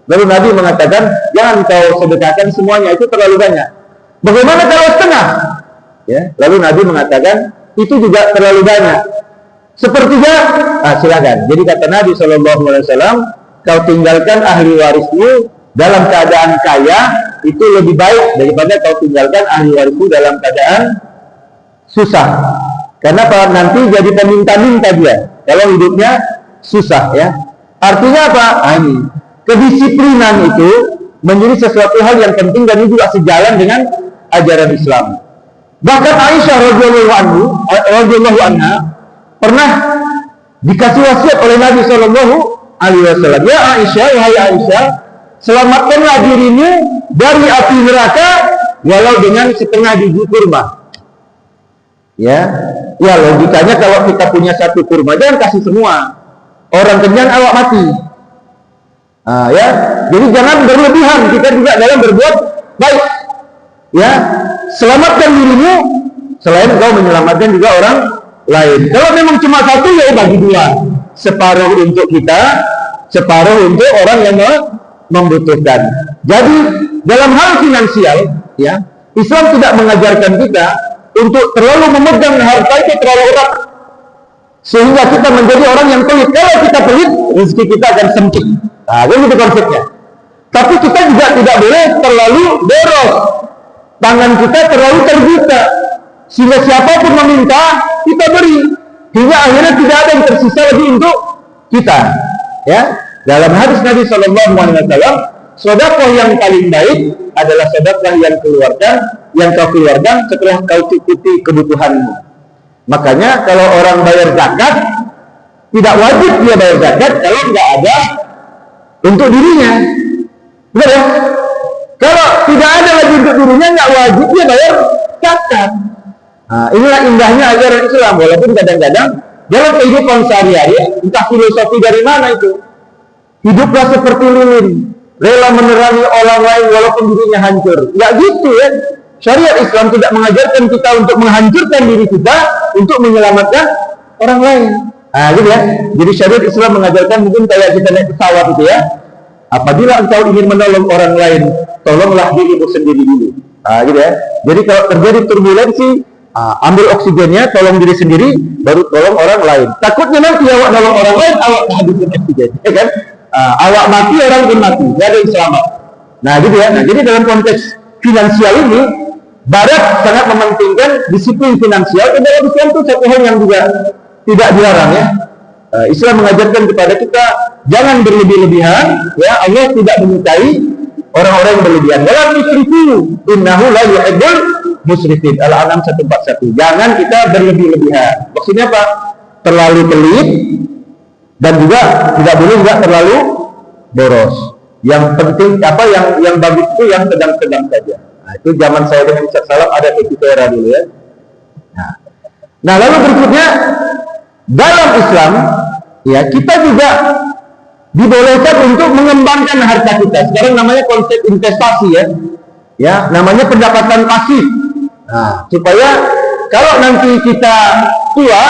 Lalu Nabi mengatakan, jangan kau sedekahkan semuanya, itu terlalu banyak. Bagaimana kalau setengah? Ya. Lalu Nabi mengatakan, itu juga terlalu banyak. Sepertiga, silakan. Jadi kata Nabi SAW, kau tinggalkan ahli warismu dalam keadaan kaya, itu lebih baik daripada kau tinggalkan ahli warismu dalam keadaan susah. Karena nanti jadi peminta-minta dia kalau hidupnya susah, ya. Artinya apa? Ini kedisiplinan itu menjadi sesuatu hal yang penting dan itu juga sejalan dengan ajaran Islam. Bahkan Aisyah radhiyallahu anha pernah dikasih wasiat oleh Nabi Shallallahu Alaihi Wasallam. Ya Aisyah, wahai Aisyah, selamatkanlah dirimu dari api neraka walau dengan setengah biji kurma. Ya, logikanya kalau kita punya satu kurma jangan kasih semua. Orang kenyang awak mati. Ya, jadi jangan berlebihan kita juga dalam berbuat baik. Ya, selamatkan dirimu selain kau menyelamatkan juga orang lain. Kalau memang cuma satu, ya bagi dua, separuh untuk kita, separuh untuk orang yang membutuhkan. Jadi dalam hal finansial, ya, Islam tidak mengajarkan kita untuk terlalu memegang harta itu terlalu erat sehingga kita menjadi orang yang pelit. Kalau kita pelit, rezeki kita akan sempit. Nah, itu konsepnya. Tapi kita juga tidak boleh terlalu boros. Tangan kita terlalu terbuka sehingga siapapun meminta kita beri, hingga akhirnya tidak ada yang tersisa lagi untuk kita. Ya, dalam hadis Nabi Shallallahu Alaihi Wasallam, sedekah yang paling baik adalah sedekah yang kau keluarkan setelah kau cukupi kebutuhanmu. Makanya kalau orang bayar zakat, tidak wajib dia bayar zakat kalau tidak ada untuk dirinya. Benar ya? Kalau tidak ada lagi untuk dirinya, nggak wajib dia bayar zakat. Nah, inilah indahnya ajaran Islam. Walaupun kadang-kadang dalam kehidupan sehari-hari, entah filosofi dari mana itu, hiduplah seperti lilin. rela menerangi orang lain walaupun dirinya hancur. Nggak gitu ya. Syariat Islam tidak mengajarkan kita untuk menghancurkan diri kita untuk menyelamatkan orang lain. Nah, gitu ya. Jadi syariat Islam mengajarkan mungkin kayak kita naik pesawat itu ya. Apabila engkau ingin menolong orang lain, tolonglah dirimu sendiri dulu. Nah, gitu ya. Jadi kalau terjadi turbulensi, ambil oksigennya, tolong diri sendiri, baru tolong orang lain. Takutnya nanti awak nolong orang lain, awak kehabisan oksigen, ya kan? Awak mati, orang pun mati, tidak ada yang selamat. Nah, gitu ya. Nah, jadi dalam konteks finansial ini, Barat sangat mementingkan disiplin finansial. Dan dalam Islam itu satu hal yang juga tidak dilarang ya. Islam mengajarkan kepada kita jangan berlebih-lebihan. Ya, Allah tidak menyukai orang-orang yang berlebihan. Wala tusrifu, innahu la yuhibbul musrifin. Al-An'am 141. Jangan kita berlebih-lebihan. Maksudnya apa? Terlalu pelit dan juga tidak boleh juga terlalu boros. Yang penting apa yang bagus itu yang sedang-sedang saja. Nah, itu zaman saya dengan Ustaz Salam ada Tera dulu ya. Nah, lalu berikutnya dalam Islam ya kita juga dibolehkan untuk mengembangkan harta kita. Sekarang namanya konsep investasi ya. Ya, namanya pendapatan pasif. Nah, supaya kalau nanti kita tua,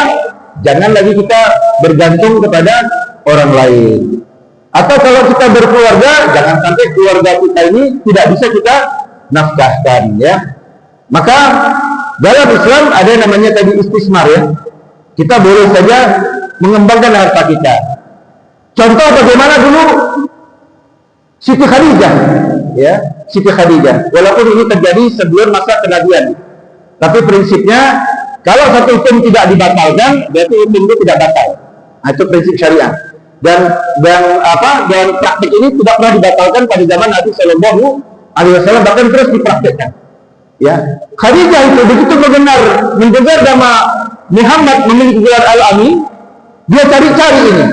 jangan lagi kita bergantung kepada orang lain. Atau kalau kita berkeluarga, jangan sampai keluarga kita ini tidak bisa kita nafkahkan ya. Maka dalam Islam ada namanya tadi istismar ya. Kita boleh saja mengembangkan harta kita. Contoh bagaimana dulu Siti Khadijah ya, Siti Khadijah. Walaupun ini terjadi sebelum masa kenabian. Tapi prinsipnya kalau satu hukum tidak dibatalkan, berarti hukum itu tidak batal. Nah, itu prinsip syariah. Dan praktik ini tidak pernah dibatalkan pada zaman Nabi Shallallahu Alaihi Wasallam, bahkan terus dipraktikkan. Ya, Khadijah itu begitu mendengar nama Muhammad memiliki gelar Al-Amin, dia cari-cari ini.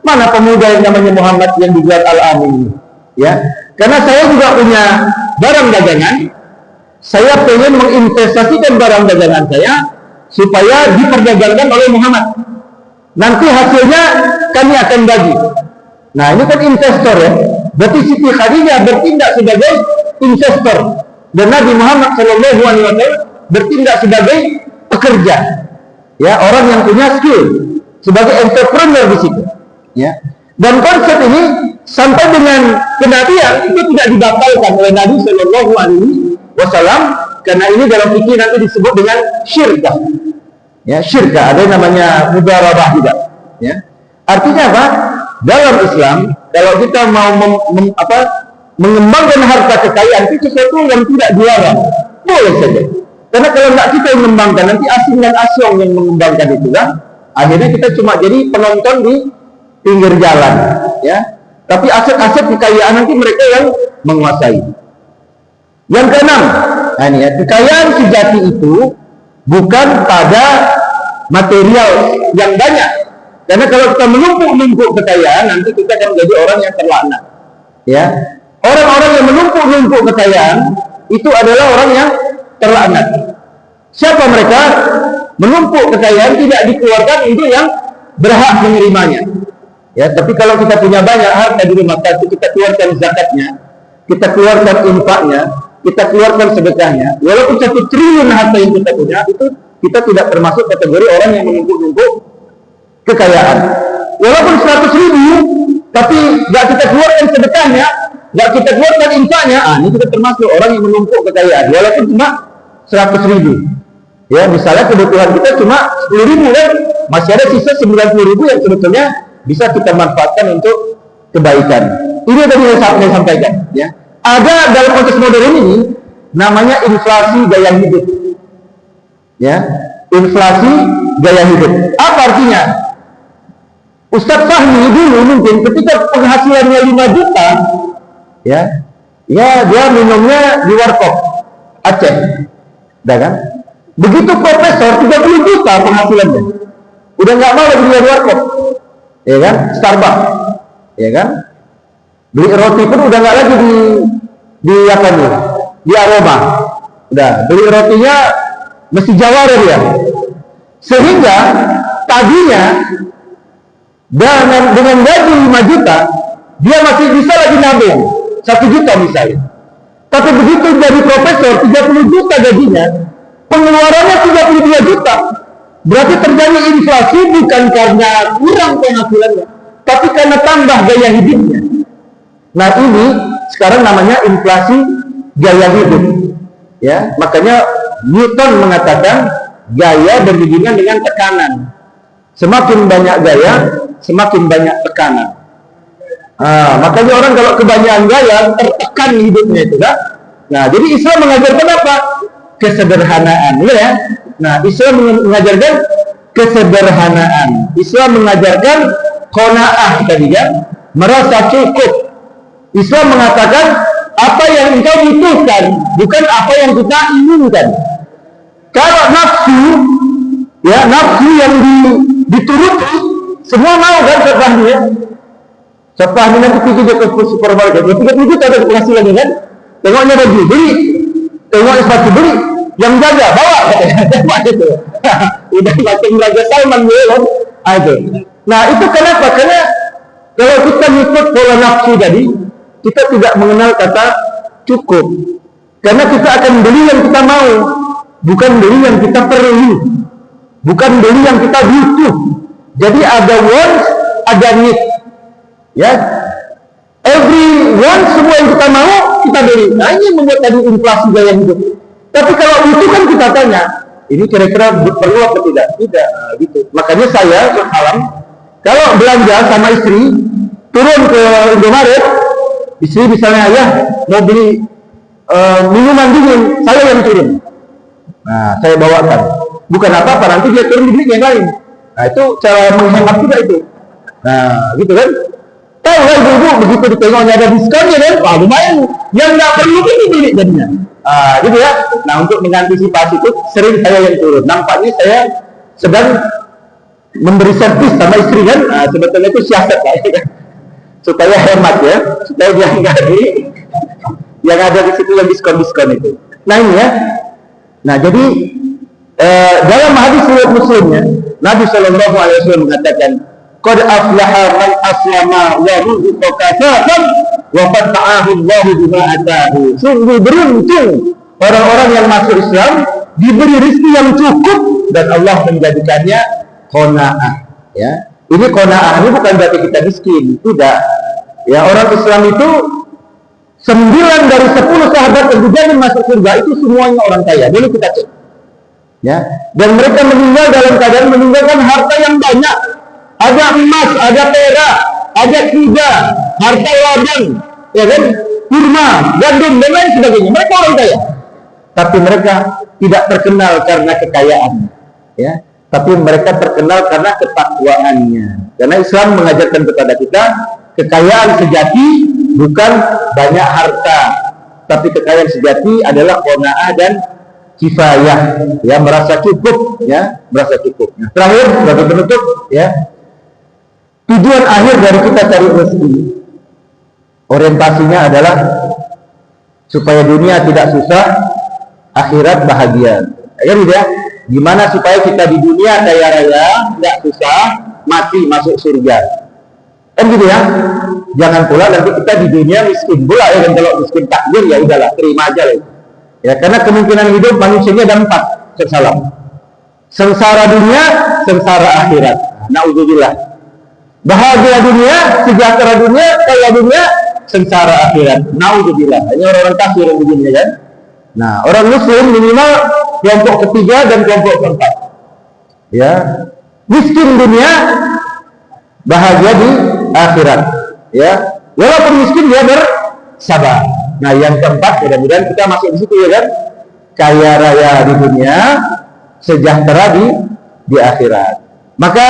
Mana pemuda yang namanya Muhammad yang digelar Al-Amin ini? Ya, karena saya juga punya barang dagangan, saya pengen menginvestasikan barang dagangan saya supaya diperdagangkan oleh Muhammad. Nanti hasilnya kami akan bagi. Nah, ini kan investor ya. Berarti Siti Khadijah bertindak sebagai investor dan Nabi Muhammad SAW bertindak sebagai pekerja. Ya, orang yang punya skill sebagai entrepreneur di situ. Ya. Dan konsep ini sampai dengan kenabian itu tidak dibatalkan oleh Nabi SAW karena ini dalam fikih nanti disebut dengan syirkah. Ya, syirkah ada namanya mudarabah juga. Ya. Artinya apa? Dalam Islam kalau kita mau mengembangkan harta kekayaan itu sesuatu yang tidak dilarang, boleh saja. Karena kalau nggak kita yang mengembangkan, nanti asing dan asyong yang mengembangkan itu kan, akhirnya kita cuma jadi penonton di pinggir jalan, ya. Tapi aset-aset kekayaan nanti mereka yang menguasai. Yang keenam, nah ini ya, kekayaan sejati itu bukan pada material yang banyak. Karena kalau kita menumpuk-numpuk kekayaan, nanti kita akan menjadi orang yang terlaknat. Ya, orang-orang yang menumpuk-numpuk kekayaan itu adalah orang yang terlaknat. Siapa mereka? Menumpuk kekayaan tidak dikeluarkan untuk yang berhak menerimanya. Ya, tapi kalau kita punya banyak harta di rumah kita keluarkan zakatnya, kita keluarkan infaknya, kita keluarkan sedekahnya. Walaupun 1 triliun harta yang kita punya, itu kita tidak termasuk kategori orang yang menumpuk-numpuk kekayaan. Walaupun 100.000, tapi nggak kita keluarkan sedekahnya, nggak kita keluarkan infaknya, ini kita termasuk orang yang menumpuk kekayaan. Walaupun cuma 100.000. Ya, misalnya kebutuhan kita cuma 10.000 kan, masih ada sisa 90.000 yang sebetulnya bisa kita manfaatkan untuk kebaikan. Ini tadi yang saya sampaikan. Ya, ada dalam konteks modern ini namanya inflasi gaya hidup. Ya, inflasi gaya hidup. Apa artinya? Ustadz Fahmi dulu mungkin ketika penghasilannya 5 juta, ya dia minumnya di warkop Aceh, dah kan? Begitu profesor 30 juta penghasilannya, udah nggak mau lagi di warkop, ya kan? Starbucks, ya kan? Beli roti pun udah nggak lagi di apa nih? Di Aroma, udah beli rotinya mesti Jawara dia, sehingga tadinya dengan gaji 5 juta dia masih bisa lagi nabung 1 juta misalnya. Tapi begitu jadi profesor 30 juta gajinya, pengeluarannya 32 juta. Berarti terjadi inflasi bukan karena kurang penghasilannya, tapi karena tambah gaya hidupnya. Nah ini sekarang namanya inflasi gaya hidup. Ya, makanya Newton mengatakan gaya berhubungan dengan tekanan. Semakin banyak gaya, semakin banyak tekanan. Makanya orang kalau kebanyakan gaya tertekan hidupnya itu kan. Nah, jadi Islam mengajarkan apa? Kesederhanaan, ya. Nah, Islam mengajarkan kesederhanaan. Islam mengajarkan qanaah tadi kan, merasa cukup. Islam mengatakan apa yang engkau butuhkan, bukan apa yang kita inginkan. Kalau nafsu, ya nafsu yang dituruti, semua mau kan sepahnya. Sepahnya nanti pergi ke supermarket, 30 juta ada penghasilan kan? Tengoknya baju beli, tengok sepatu beli, yang jaga bawa katanya, itu. Udah macam Raja Salman kan? Nah itu kenapa? Karena kalau kita ikut pola nafsu tadi, kita tidak mengenal kata cukup. Karena kita akan beli yang kita mau, bukan beli yang kita perlu, bukan beli yang kita butuh. Jadi ada wants, ada need. Ya, every want, semua yang kita mau kita beli. Nah ini yang membuat tadi inflasi gaya hidup. Tapi kalau butuh kan kita tanya, ini kira-kira perlu apa tidak? Tidak, gitu. Makanya saya berhalang kalau belanja sama istri, turun ke Indomaret, istri misalnya ayah mau beli minuman dingin, saya yang turun. Nah, saya bawakan. Bukan apa-apa, nanti dia turun beli yang lain. Nah, itu cara menghemat juga itu. Nah, gitu kan? Tahu kan ibu-ibu begitu ditengoknya ada diskonnya kan? Wah, lumayan. Yang nggak perlu ini beli jadinya. Gitu ya. Nah, untuk mengantisipasi itu sering saya yang turun. Nampaknya saya sedang memberi servis sama istri kan? Nah, sebetulnya itu siasat lah, ya kan? Supaya hemat ya, supaya dia nggak yang ada di situ yang diskon itu. Nah ini ya. Nah jadi dalam hadis riwayat Muslimnya, Nabi Shallallahu Alaihi Wasallam mengatakan, "Qad aflaha man aslama wa ruziqa kafaafan wa fata'ahu Allahu bima ataahu." Sungguh beruntung orang-orang yang masuk Islam diberi rezeki yang cukup dan Allah menjadikannya qanaah. Ya, ini qanaah ini bukan berarti kita miskin, tidak. Ya, orang Islam itu 9 dari 10 sahabat yang dijamin masuk surga itu semuanya orang kaya. Dulu kita cek. Ya, dan mereka meninggal dalam keadaan meninggalkan harta yang banyak. Ada emas, ada perak, ada kuda, harta ladang, ya kan, kurma, gandum dan lain sebagainya. Mereka orang kaya. Tapi mereka tidak terkenal karena kekayaan. Ya, tapi mereka terkenal karena ketakwaannya. Karena Islam mengajarkan kepada kita kekayaan sejati bukan banyak harta, tapi kekayaan sejati adalah qanaah dan kifayah, ya, merasa cukup, ya, merasa cukup. Nah, terakhir sebagai penutup, ya, tujuan akhir dari kita cari rezeki, orientasinya adalah supaya dunia tidak susah, akhirat bahagia. Ya, gitu ya. Gimana supaya kita di dunia kaya raya, tidak susah, mati masuk surga. Kan gitu ya. Jangan pula nanti kita di dunia miskin pula ya, dan kalau miskin takdir ya udahlah, terima aja lah. Ya, karena kemungkinan hidup manusianya ada 4, salam. Sengsara dunia, sengsara akhirat. Nauzubillah. Bahagia dunia, sejahtera dunia, kaya dunia, sengsara akhirat. Nauzubillah. Ini orang-orang kafir yang begini kan. Nah, orang muslim minimal kelompok ketiga dan kelompok keempat. Ya, miskin dunia, bahagia di akhirat. Ya, walaupun miskin dia bersabar. Nah, yang keempat mudah-mudahan kita masuk di situ ya kan. Kaya raya di dunia, sejahtera di akhirat. Maka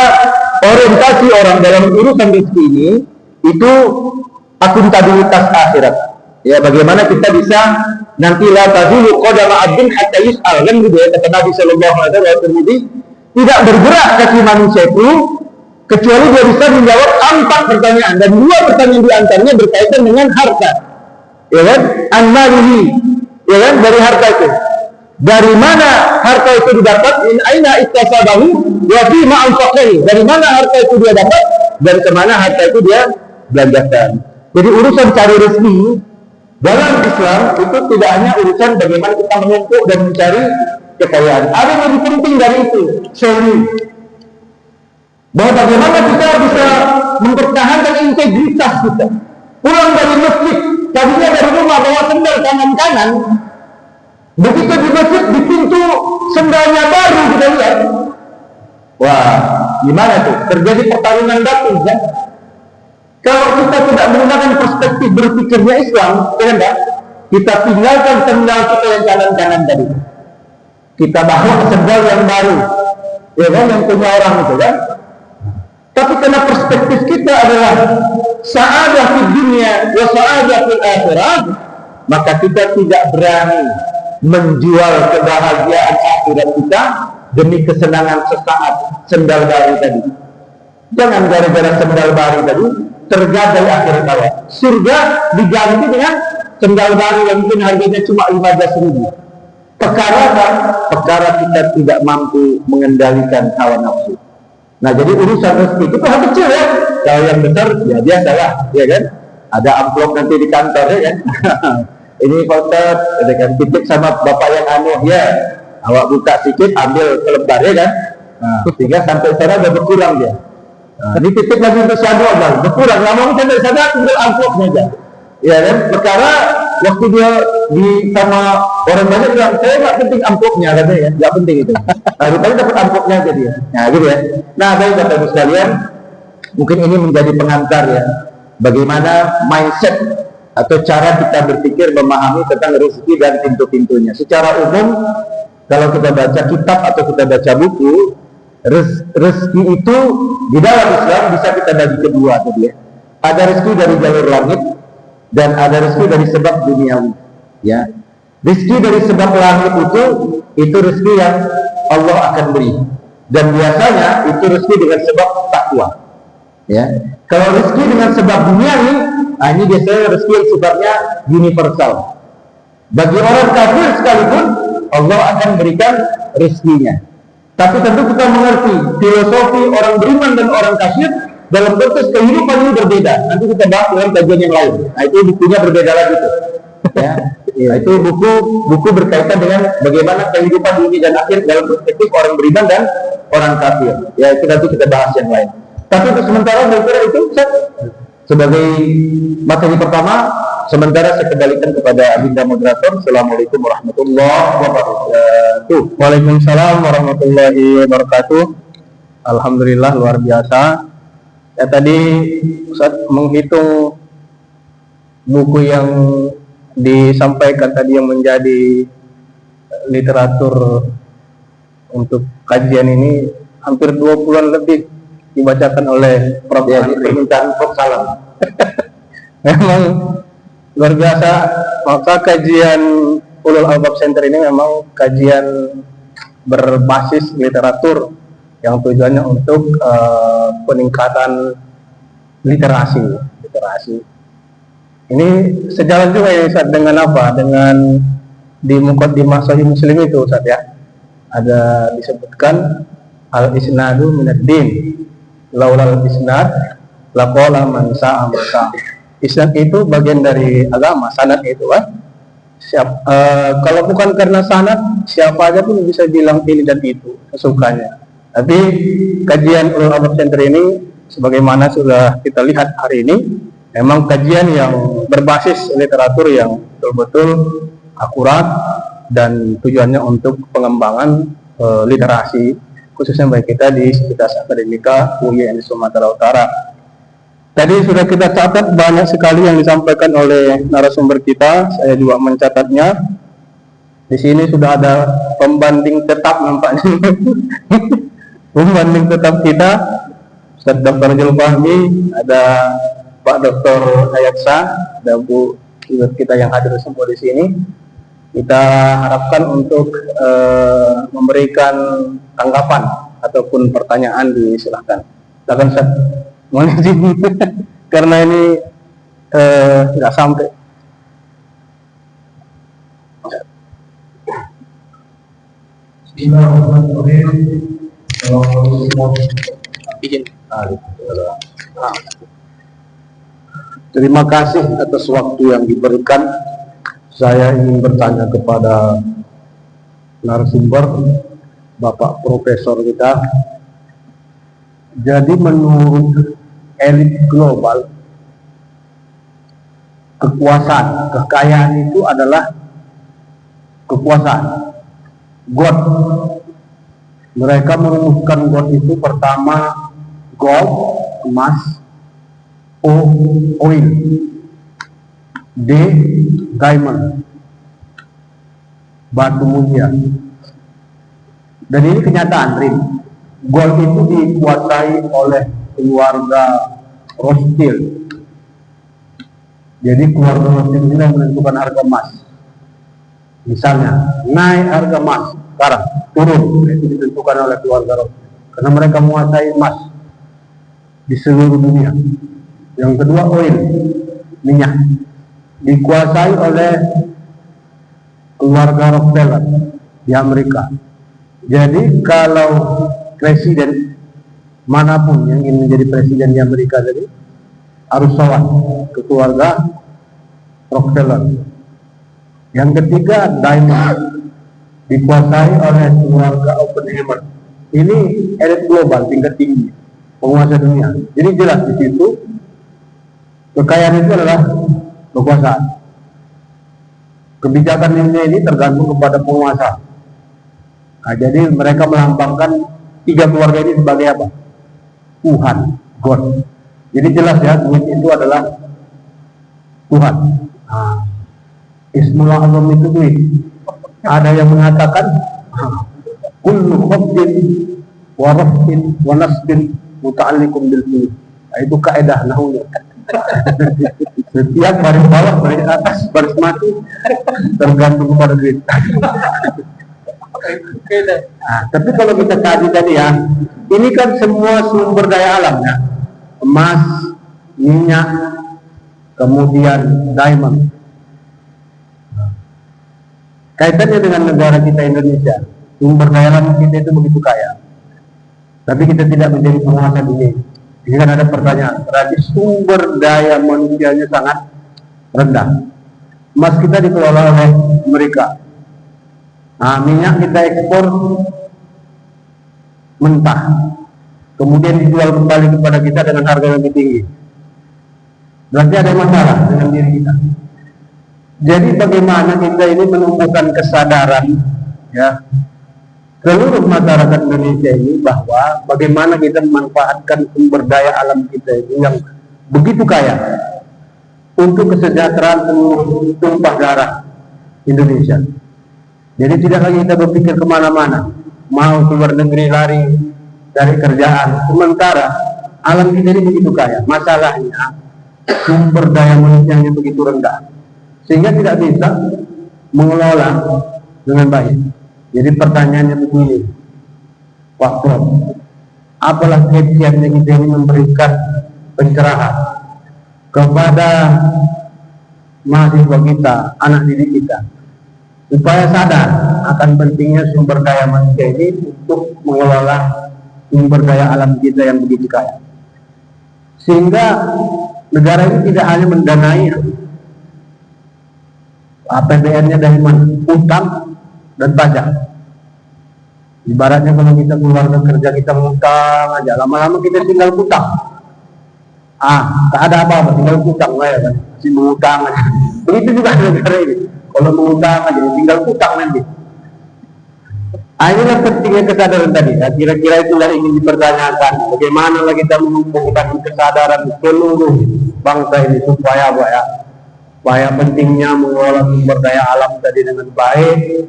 orientasi orang dalam urusan rezeki ini itu akuntabilitas akhirat. Ya, bagaimana kita bisa nanti la tazulu qadama abdin hatta yus'al, kan gitu ya, kata Nabi sallallahu alaihi wasallam, tidak bergerak kaki manusia itu kecuali dia bisa menjawab 4 pertanyaan, dan 2 pertanyaan di antaranya berkaitan dengan harta. Ya kan? An-malihi, ya kan, dari harta itu. Dari mana harta itu didapat? Min aina iktasabahu wa fi ma anfaqahu. Dari mana harta itu dia dapat dan kemana harta itu dia belanjakan. Jadi urusan cari rezeki Dalam Islam itu tidak hanya urusan bagaimana kita menumpuk dan mencari kekayaan. Ada yang lebih penting dari itu, solusi. Bahwa bagaimana kita bisa mempertahankan integritas kita. Pulang dari masjid, tadinya dari rumah bawa sendal kanan-kanan. Begitu di masjid, di pintu sendalnya baru kita lihat. Wah, gimana tuh? Terjadi pertarungan batin, ya? Kalau kita tidak menggunakan perspektif berpikirnya Islam, ya, kita tinggalkan sendal kita yang kanan-kanan tadi. Kita bawa sendal yang baru, ya kan, yang punya orang itu, kan? Tapi karena perspektif kita adalah sa'adah di dunia wa sa'adah fil akhirat, maka kita tidak berani menjual kebahagiaan akhirat kita demi kesenangan sesaat sendal baru tadi. Jangan gara-gara sendal baru tadi tergadai akhirat awal. Surga diganti dengan sendal baru yang mungkin harganya cuma 15.000. Perkara apa? Perkara kita tidak mampu mengendalikan hawa nafsu. Nah, jadi urusan rezeki itu hal kecil, ya. Kalau yang besar ya biasa lah, ya kan? Ada amplop nanti di kantor, ya kan? Ini Pak Ustaz, ada kan titip sama bapak yang ya. Awak buka sedikit, ambil selembar, ya kan? Nah, sehingga sampai sana udah berkurang dia. Nah, ini titip lagi untuk syadu Allah, berkurang. Ngomong sampai sana tinggal amplopnya aja. Ya kan? Perkara waktu dia di sama orang banyak bilang, saya nggak penting amplopnya, katanya, ya, nggak penting itu. Nah, rupanya dapat amplopnya aja dia. Nah, gitu ya. Nah, baik Bapak Ibu sekalian, mungkin ini menjadi pengantar, ya, bagaimana mindset atau cara kita berpikir memahami tentang rezeki dan pintu-pintunya. Secara umum, kalau kita baca kitab atau kita baca buku, rezeki itu di dalam Islam bisa kita bagi kedua tadi, ya. Ada rezeki dari jalur langit dan ada rezeki dari sebab duniawi, ya. Rezeki dari sebab langit itu rezeki yang Allah akan beri, dan biasanya itu rezeki dengan sebab takwa, ya. Kalau rezeki dengan sebab duniawi, ini biasanya rezeki yang sifatnya universal. Bagi orang kafir sekalipun Allah akan berikan rezekinya. Tapi tentu kita mengerti filosofi orang beriman dan orang kafir dalam konteks kehidupan ini berbeda. Nanti kita bahas dalam kajian yang lain. Nah, itu bukunya berbeda lagi tuh. Ya, nah, itu buku berkaitan dengan bagaimana kehidupan dunia dan akhir dalam perspektif orang beriman dan orang kafir. Ya, itu nanti kita bahas yang lain. Tapi untuk sementara saya kira itu sebagai materi pertama. Sementara saya kembalikan kepada Abinda moderator. Assalamualaikum warahmatullahi wabarakatuh. Waalaikumsalam warahmatullahi wabarakatuh. Alhamdulillah, luar biasa. Ya, tadi Ustaz menghitung buku yang disampaikan tadi yang menjadi literatur untuk kajian ini hampir 20-an lebih dibacakan oleh Prof. Ya, permintaan Prof. Salam. Memang luar biasa. Maka kajian Ulul Albab Center ini memang kajian berbasis literatur yang tujuannya untuk peningkatan literasi. Ini sejalan juga ya Ustaz dengan apa? Dengan di Muqaddimah Sahih Muslim itu Ustaz, ya. Ada disebutkan al-isnadu minad-din. Laulal isnad laqala man sa'a ma sa'a. Isnad itu bagian dari agama, sanad itu kan. Kalau bukan karena sanad, siapa aja pun bisa bilang ini dan itu sesukanya. Tapi kajian Ulul Albab Center ini, sebagaimana sudah kita lihat hari ini, memang kajian yang berbasis literatur yang betul-betul akurat dan tujuannya untuk pengembangan literasi, khususnya bagi kita di Sivitas Akademika UIN Sumatera Utara. Tadi sudah kita catat banyak sekali yang disampaikan oleh narasumber kita. Saya juga mencatatnya. Di sini sudah ada pembanding tetap nampaknya. Pembanding tetap kita, Ustaz Dr. Julfahmi, ada Pak Dr. Hayatsa, ada Bu kita yang hadir semua di sini. Kita harapkan untuk memberikan tanggapan ataupun pertanyaan, disilahkan. Silakan Ustaz. Mohon izin karena ini nggak sampai. Terima kasih atas waktu yang diberikan Saya ingin bertanya kepada narasumber, Bapak Profesor kita. Jadi menurut elit global, kekuasaan, kekayaan itu adalah kekuasaan. God. Mereka merumuskan God itu pertama gold, emas, O, oil, D, diamond, batu mulia. Dan ini kenyataan, Rin. Gold itu dikuasai oleh keluarga Rothschild. Jadi keluarga Rothschild ini menentukan harga emas. Misalnya, naik harga emas, sekarang turun, itu ditentukan oleh keluarga Rothschild. Karena mereka menguasai emas di seluruh dunia. Yang kedua, oil, minyak, dikuasai oleh keluarga Rockefeller di Amerika. Jadi kalau presiden manapun yang ingin menjadi presiden di Amerika tadi harus sowan ke keluarga Rockefeller. Yang ketiga, diamond, dikuasai oleh keluarga Oppenheimer. Ini elit global tingkat tinggi, penguasa dunia. Jadi jelas di situ kekayaan itu adalah kekuasaan. Kebijakan dunia ini tergantung kepada penguasa. Nah, jadi mereka melambangkan tiga keluarga ini sebagai apa? Tuhan, God. Jadi jelas ya, duit itu adalah Tuhan. Nah, Ismullah Azam itu duit. Ada yang mengatakan kullu khabdin wa rafin wa nasbin muta'alliqun bil fulus. Nah, itu kaidah nahwu. Setiap baris bawah, baris atas, baris mati tergantung kepada duit. Nah, tapi kalau kita kaji tadi ya, ini kan semua sumber daya alam ya, emas, minyak, kemudian diamond. Kaitannya dengan negara kita Indonesia, sumber daya alam kita itu begitu kaya, tapi kita tidak menjadi penguasa dunia. Ini kan ada pertanyaan, berarti sumber daya manusianya sangat rendah. Emas kita dikelola oleh mereka. Nah, minyak kita ekspor mentah, kemudian dijual kembali kepada kita dengan harga yang lebih tinggi. Berarti ada masalah dengan diri kita. Jadi bagaimana kita ini menumbuhkan kesadaran ya seluruh masyarakat Indonesia ini bahwa bagaimana kita memanfaatkan sumber daya alam kita itu yang begitu kaya untuk kesejahteraan seluruh tumpah darah Indonesia. Jadi tidak lagi kita berpikir kemana-mana, mau keluar negeri lari dari kerjaan, sementara alam kita ini begitu kaya. Masalahnya sumber daya manusianya begitu rendah, sehingga tidak bisa mengelola dengan baik. Jadi pertanyaannya begini, Pak Prof, apalah khasiatnya kita ini memberikan pencerahan kepada mahasiswa kita, anak didik kita, supaya sadar akan pentingnya sumber daya manusia ini untuk mengelola sumber daya alam kita yang begitu kaya. Sehingga negara ini tidak hanya mendanai APBN-nya dari mana? Utang dan pajak. Ibaratnya kalau kita keluar kerja kita ngutang aja, lama-lama kita tinggal utang. Tak ada apa-apa, tinggal utang lah ya kan, masih mengutang aja. Begitu juga negara ini, kalau mengutang aja, tinggal utang nanti. Inilah pentingnya kesadaran tadi. Ya. Kira-kira itulah ingin dipertanyakan. Bagaimana kita menumbuhkan kesadaran seluruh bangsa ini supaya apa ya? Supaya pentingnya mengelola sumber daya alam tadi dengan baik.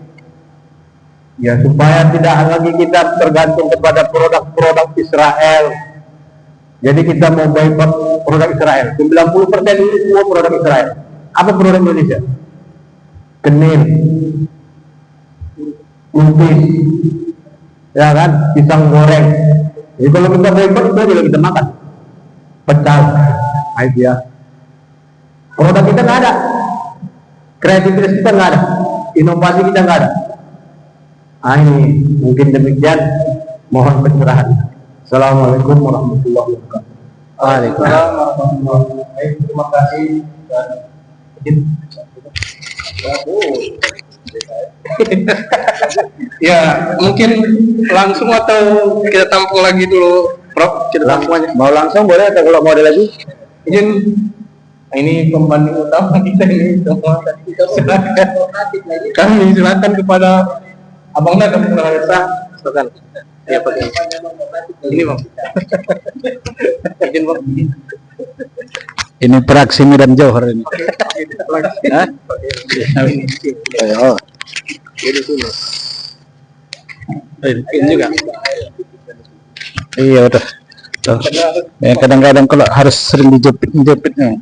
Ya, supaya tidak lagi kita tergantung kepada produk-produk Israel. Jadi kita mau boikot produk Israel. 90% ini semua produk Israel. Apa produk Indonesia? Kenil, lupis, ya kan, pisang goreng. Jadi kalau kita boikot itu juga kita makan. Pecel, ya. Produk kita nggak ada, kreativitas kita nggak ada, inovasi kita nggak ada. Ini mungkin demikian. Mohon pencerahan. Assalamualaikum warahmatullahi wabarakatuh. Waalaikumsalam warahmatullahi wabarakatuh. Terima kasih. Ya, mungkin langsung atau kita tampung lagi dulu, Prof. Kita tampung aja. Mau langsung boleh atau kalau mau ada lagi? Izin. Nah, ini pembanding utama kita ini semua. Kami silakan kepada Abang Nada Pemirsa. Silakan. Ya, Pak. Ini, Bang. Izin, Bang. Ini praksi Medan Johor ini. Hah? Ayo. Ini sini. Ini juga. Iya udah. Ya, kadang-kadang kalau harus sering dijepitnya.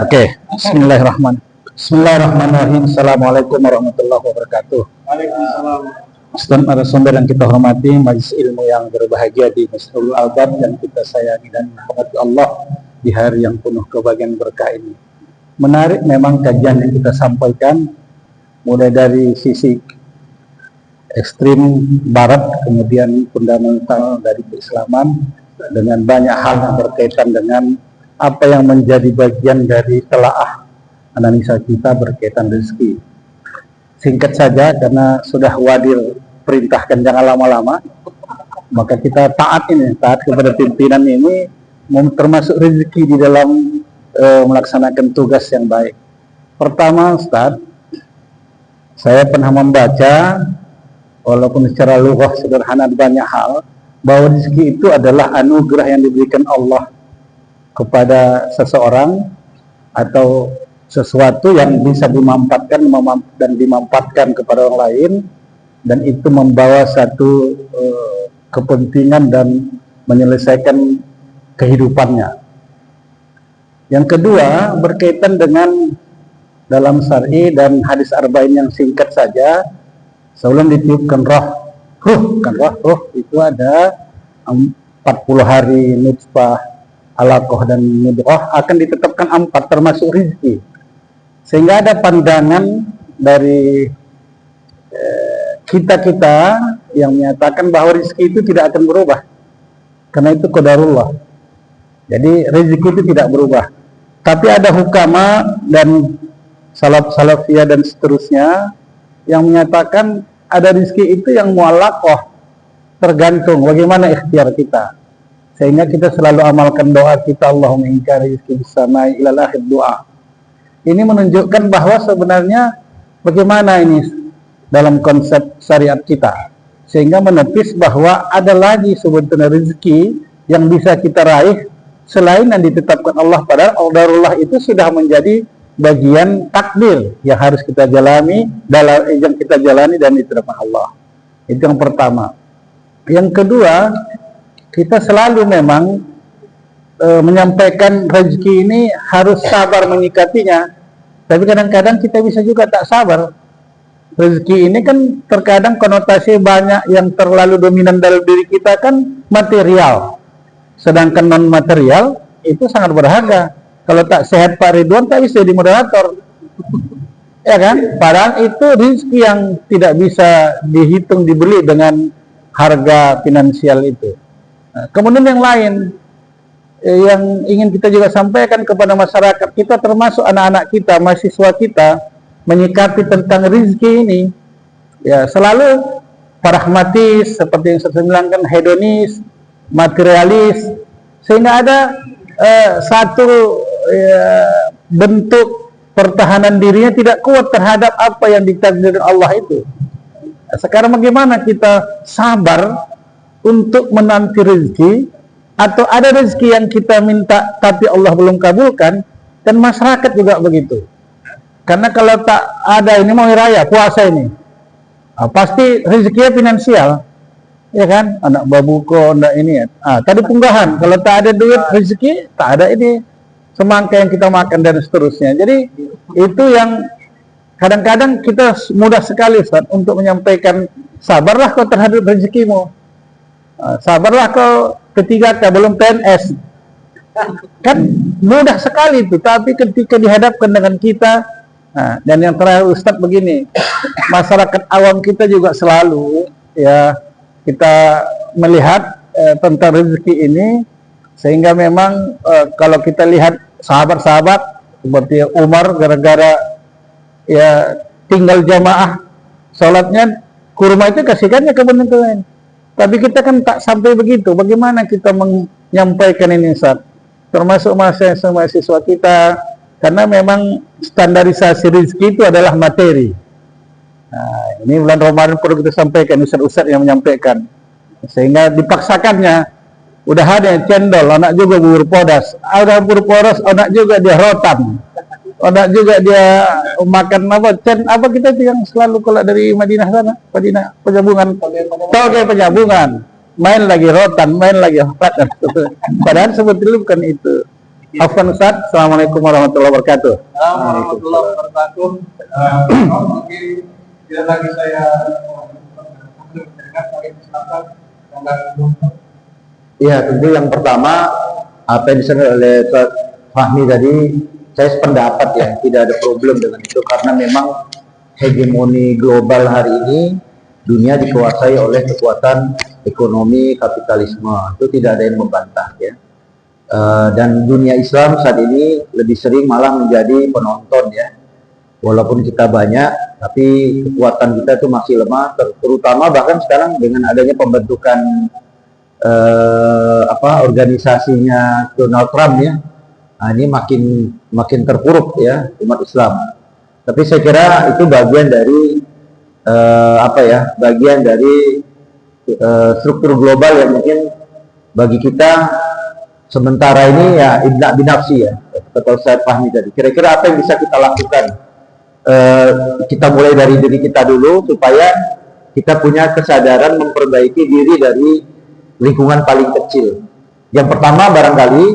Oke, Bismillahirrahmanirrahim. Assalamualaikum warahmatullahi wabarakatuh. Waalaikumsalam. Ustaz narasumber yang kita hormati, majelis ilmu yang berbahagia di Masjidul Albab yang kita sayangi dan rahmati Allah di hari yang penuh kebahagiaan berkah ini. Menarik memang kajian yang kita sampaikan, mulai dari sisi ekstrim barat, kemudian fundamental dari keislaman, dengan banyak hal yang berkaitan dengan apa yang menjadi bagian dari telaah analisa kita berkaitan rezeki. Singkat saja, karena sudah Wadir perintahkan jangan lama-lama, maka kita taat kepada pimpinan ini, termasuk rezeki di dalam melaksanakan tugas yang baik. Pertama, Ustaz, saya pernah membaca, walaupun secara lughah sederhana banyak hal, bahwa rezeki itu adalah anugerah yang diberikan Allah kepada seseorang atau sesuatu yang bisa dimanfaatkan dan dimanfaatkan kepada orang lain, dan itu membawa satu kepentingan dan menyelesaikan kehidupannya. Yang kedua, berkaitan dengan dalam syar'i dan hadis arba'in yang singkat saja, sebelum ditiupkan roh itu ada 40 hari nutfah, alaqah dan mudghah akan ditetapkan 4 termasuk rezeki. Sehingga ada pandangan dari kita yang menyatakan bahwa rezeki itu tidak akan berubah, karena itu qadarullah. Jadi rezeki itu tidak berubah. Tapi ada hukama dan salafiyah dan seterusnya yang menyatakan ada rezeki itu yang mu'allaqah, tergantung bagaimana ikhtiar kita. Sehingga kita selalu amalkan doa kita, Allahumma inka rizki bisamai ilal akhir doa. Ini menunjukkan bahwa sebenarnya bagaimana ini dalam konsep syariat kita, sehingga menepis bahwa ada lagi sebetulnya rezeki yang bisa kita raih selain yang ditetapkan Allah. Padahal qadarullah itu sudah menjadi bagian takdir yang harus kita jalani, dan ditetapkan Allah. Itu yang pertama. Yang kedua, kita selalu memang menyampaikan rezeki ini harus sabar menyikapinya, tapi kadang-kadang kita bisa juga tak sabar. Rezeki ini kan terkadang konotasi banyak yang terlalu dominan dalam diri kita kan material, sedangkan non material itu sangat berharga. Kalau tak sehat Pak Ridwan tak bisa jadi moderator, ya kan? Padahal itu rezeki yang tidak bisa dihitung dibeli dengan harga finansial itu. Nah, kemudian yang lain yang ingin kita juga sampaikan kepada masyarakat kita, termasuk anak-anak kita, mahasiswa kita, menyikapi tentang rezeki ini ya selalu pragmatis, seperti yang saya bilang kan, hedonis, materialis, sehingga ada satu bentuk pertahanan dirinya tidak kuat terhadap apa yang ditakdirkan Allah itu. Sekarang bagaimana kita sabar untuk menanti rezeki, atau ada rezeki yang kita minta tapi Allah belum kabulkan, dan masyarakat juga begitu. Karena kalau tak ada, ini mau raya puasa ini, pasti rezekinya finansial, ya kan? Anak babuko, anak ini ya. Tadi punggahan, kalau tak ada duit rezeki, tak ada ini semangka yang kita makan dan seterusnya. Jadi itu yang kadang-kadang kita mudah sekali, Ustaz, untuk menyampaikan sabarlah kau terhadap rezekimu, sabarlah kau ketika belum PNS, kan mudah sekali itu. Tapi ketika dihadapkan dengan kita, dan yang terakhir Ustaz begini, masyarakat awam kita juga selalu ya kita melihat tentang rezeki ini, sehingga memang kalau kita lihat sahabat-sahabat seperti Umar, gara-gara ya tinggal jamaah sholatnya, kurma itu kasihkannya ke benda lain. Tapi kita kan tak sampai begitu. Bagaimana kita menyampaikan ini, Ustaz? Termasuk mahasiswa kita, karena memang standarisasi rezeki itu adalah materi. Nah, ini bulan Ramadan perlu kita sampaikan, ustaz-ustaz yang menyampaikan, sehingga dipaksakannya. Udah ada yang cendol, anak juga bubur podas, ada bubur podas, anak juga dia rotan, anak juga dia makan apa kita itu yang selalu kalau dari Madinah sana, Madinah penyambungan, toge penyambungan, main lagi rotan, main lagi rotan. Padahal sebetulnya bukan itu. Afwan Ustaz, Assalamualaikum warahmatullahi wabarakatuh. Warahmatullahi wabarakatuh. Mungkin tidak lagi saya Ya, tentu yang pertama apa yang disampaikan oleh Ustaz Fahmi tadi, saya sependapat ya, tidak ada problem dengan itu karena memang hegemoni global hari ini dunia dikuasai oleh kekuatan ekonomi kapitalisme, itu tidak ada yang membantah ya. Dan dunia Islam saat ini lebih sering malah menjadi penonton ya. Walaupun kita banyak, tapi kekuatan kita itu masih lemah, terutama bahkan sekarang dengan adanya pembentukan organisasinya Donald Trump ya. Nah, ini makin terpuruk ya umat Islam. Tapi saya kira itu bagian dari bagian dari struktur global yang mungkin bagi kita sementara ini ya ibna binafsi ya, kata saya Fahmi tadi. Kira-kira apa yang bisa kita lakukan? Kita mulai dari diri kita dulu supaya kita punya kesadaran memperbaiki diri dari lingkungan paling kecil. Yang pertama barangkali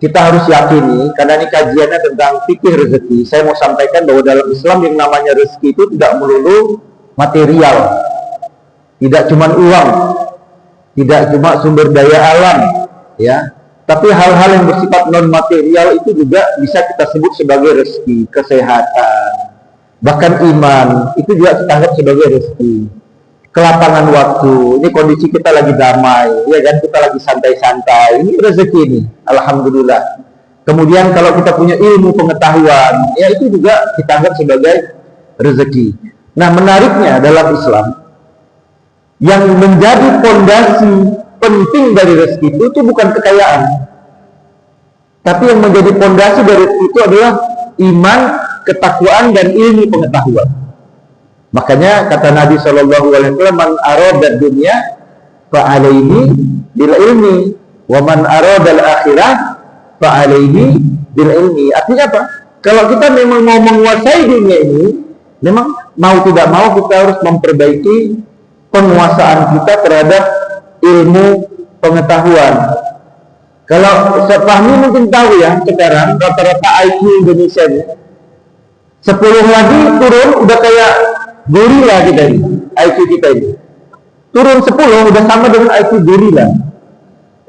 kita harus yakini, karena ini kajiannya tentang fikih rezeki, saya mau sampaikan bahwa dalam Islam yang namanya rezeki itu tidak melulu material, tidak cuma uang, tidak cuma sumber daya alam ya, tapi hal-hal yang bersifat non material itu juga bisa kita sebut sebagai rezeki. Kesehatan, bahkan iman itu juga kita anggap sebagai rezeki. Kelapangan waktu, ini kondisi kita lagi damai ya kan, kita lagi santai-santai, ini rezeki ini, alhamdulillah. Kemudian kalau kita punya ilmu pengetahuan ya, itu juga kita anggap sebagai rezeki. Nah, menariknya dalam Islam yang menjadi fondasi penting dari rezeki itu bukan kekayaan, tapi yang menjadi fondasi dari rezeki itu adalah iman, ketakwaan, dan ilmu pengetahuan. Makanya kata Nabi Shallallahu Alaihi Wasallam, "Man arada dunya fa alaihi bil ilmi, wa man arada al akhirah fa alaihi bil ilmi." Artinya apa? Kalau kita memang mau menguasai dunia ini, memang mau tidak mau kita harus memperbaiki penguasaan kita terhadap ilmu pengetahuan. Kalau Fahmi mungkin tahu ya, sekarang rata-rata IQ Indonesia ini 10 lagi turun udah kayak gorila kita ini, IQ kita ini turun 10 udah sama dengan IQ gorila